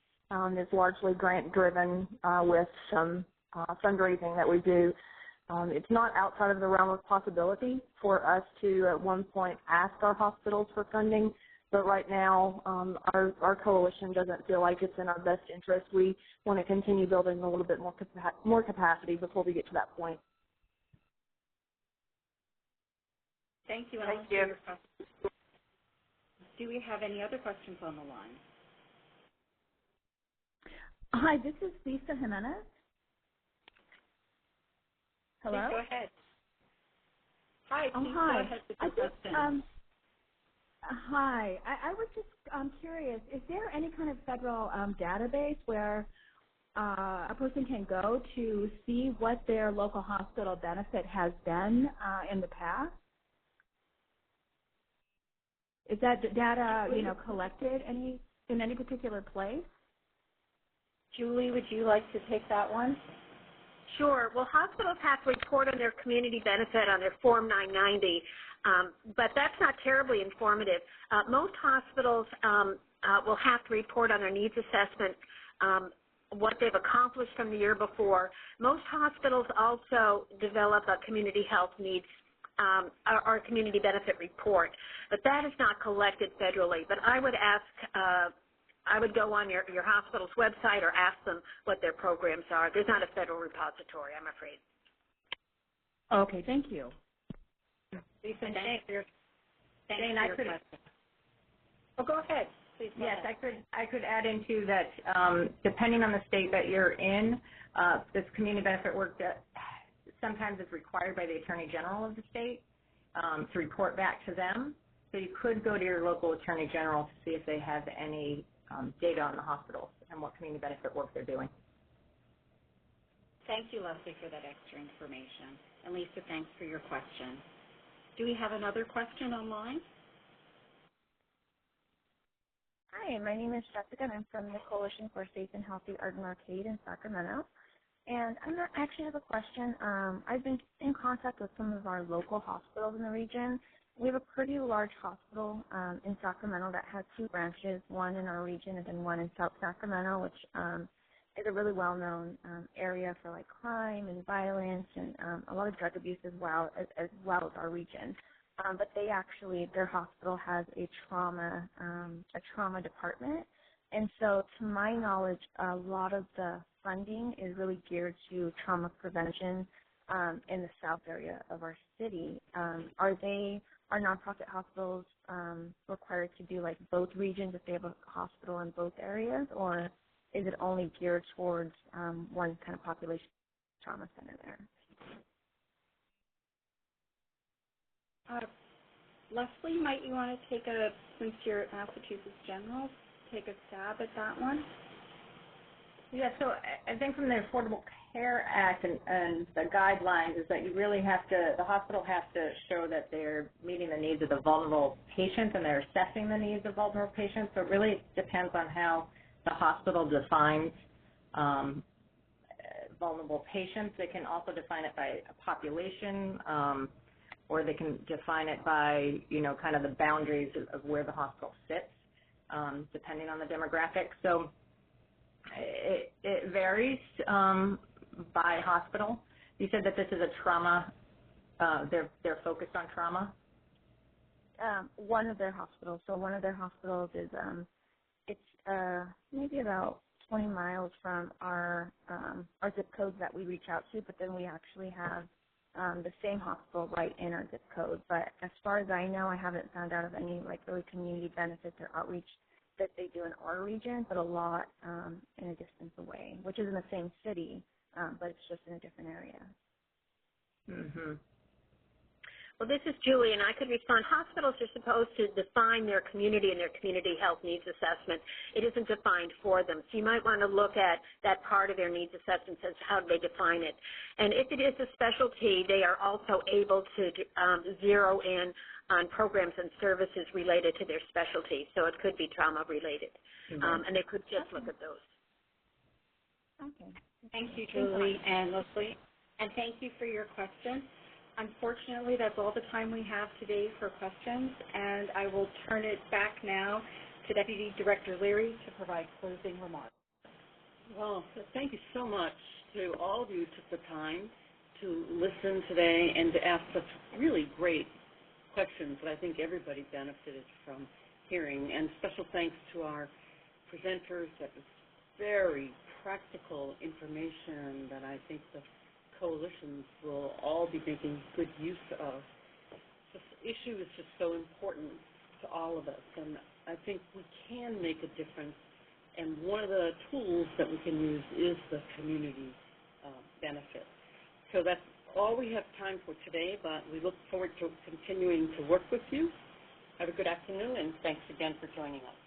Speaker 6: is largely grant-driven with some fundraising that we do. It's not outside of the realm of possibility for us to at one point ask our hospitals for funding, but right now our coalition doesn't feel like it's in our best interest. We want to continue building a little bit more capacity before we get to that point.
Speaker 1: Thank you.
Speaker 9: Thank you.
Speaker 1: Do we have any other questions on the line?
Speaker 10: Hi, this is Lisa Jimenez. Hello?
Speaker 1: Please go ahead. Hi, please
Speaker 10: hi.
Speaker 1: go ahead with your question.
Speaker 10: Hi. I was just curious, is there any kind of federal database where a person can go to see what their local hospital benefit has been in the past? Is that data, collected in any particular place?
Speaker 1: Julie, would you like to take that one?
Speaker 4: Sure. Well, hospitals have to report on their community benefit on their Form 990, but that's not terribly informative. Most hospitals will have to report on their needs assessment, what they've accomplished from the year before. Most hospitals also develop a community health needs or community benefit report, but that is not collected federally. But I would ask, I would go on your hospital's website or ask them what their programs are. There's not a federal repository, I'm afraid.
Speaker 10: Okay, thank you.
Speaker 1: Lisa, thanks for your question.
Speaker 4: Oh, go ahead. Please go
Speaker 7: yes,
Speaker 4: ahead.
Speaker 7: I could add into that, depending on the state that you're in, this community benefit work that sometimes is required by the Attorney General of the state to report back to them. So you could go to your local Attorney General to see if they have any data on the hospitals and what community benefit work they're doing.
Speaker 1: Thank you, Leslie, for that extra information. And Lisa, thanks for your question. Do we have another question online?
Speaker 6: Hi, my name is Jessica, and I'm from the Coalition for Safe and Healthy Arden Arcade in Sacramento. And I actually have a question. I've been in contact with some of our local hospitals in the region. We have a pretty large hospital in Sacramento that has 2 branches, one in our region and then one in South Sacramento, which is a really well-known area for like crime and violence and a lot of drug abuse as well as our region. But their hospital has a trauma department. And so to my knowledge, a lot of the funding is really geared to trauma prevention in the south area of our city. Are nonprofit hospitals required to do like both regions if they have a hospital in both areas, or is it only geared towards one kind of population trauma center there?
Speaker 1: Leslie, might you want to since you're at Massachusetts General, take a stab at that one?
Speaker 7: Yeah, so I think from the Affordable Care Act and the guidelines is that you really the hospital has to show that they're meeting the needs of the vulnerable patients and they're assessing the needs of vulnerable patients. So it really depends on how the hospital defines vulnerable patients. They can also define it by a population, or they can define it by, kind of the boundaries of where the hospital sits, depending on the demographic. So it varies by hospital. You said that this is a trauma, they're focused on trauma?
Speaker 6: One of their hospitals. So one of their hospitals is, it's maybe about 20 miles from our zip codes that we reach out to, but then we actually have the same hospital right in our zip code. But as far as I know, I haven't found out of any really community benefits or outreach that they do in our region, but a lot in a distance away, which is in the same city, but it's just in a different area.
Speaker 7: Mm-hmm.
Speaker 4: Well, this is Julie, and I could respond. Hospitals are supposed to define their community and their community health needs assessment. It isn't defined for them. So you might want to look at that part of their needs assessment as how they define it. And if it is a specialty, they are also able to zero in on programs and services related to their specialty. So it could be trauma related.
Speaker 7: Mm-hmm.
Speaker 4: And they could just look at those.
Speaker 6: Okay.
Speaker 1: Thank you, Julie and Leslie. And thank you for your question. Unfortunately, that's all the time we have today for questions, and I will turn it back now to Deputy Director Leary to provide closing remarks.
Speaker 3: Well, thank you so much to all of you who took the time to listen today and to ask such really great questions that I think everybody benefited from hearing. And special thanks to our presenters. That was very practical information that I think the coalitions will all be making good use of. This issue is just so important to all of us, and I think we can make a difference, and one of the tools that we can use is the community benefit. So that's all we have time for today, but we look forward to continuing to work with you. Have a good afternoon, and thanks again for joining us.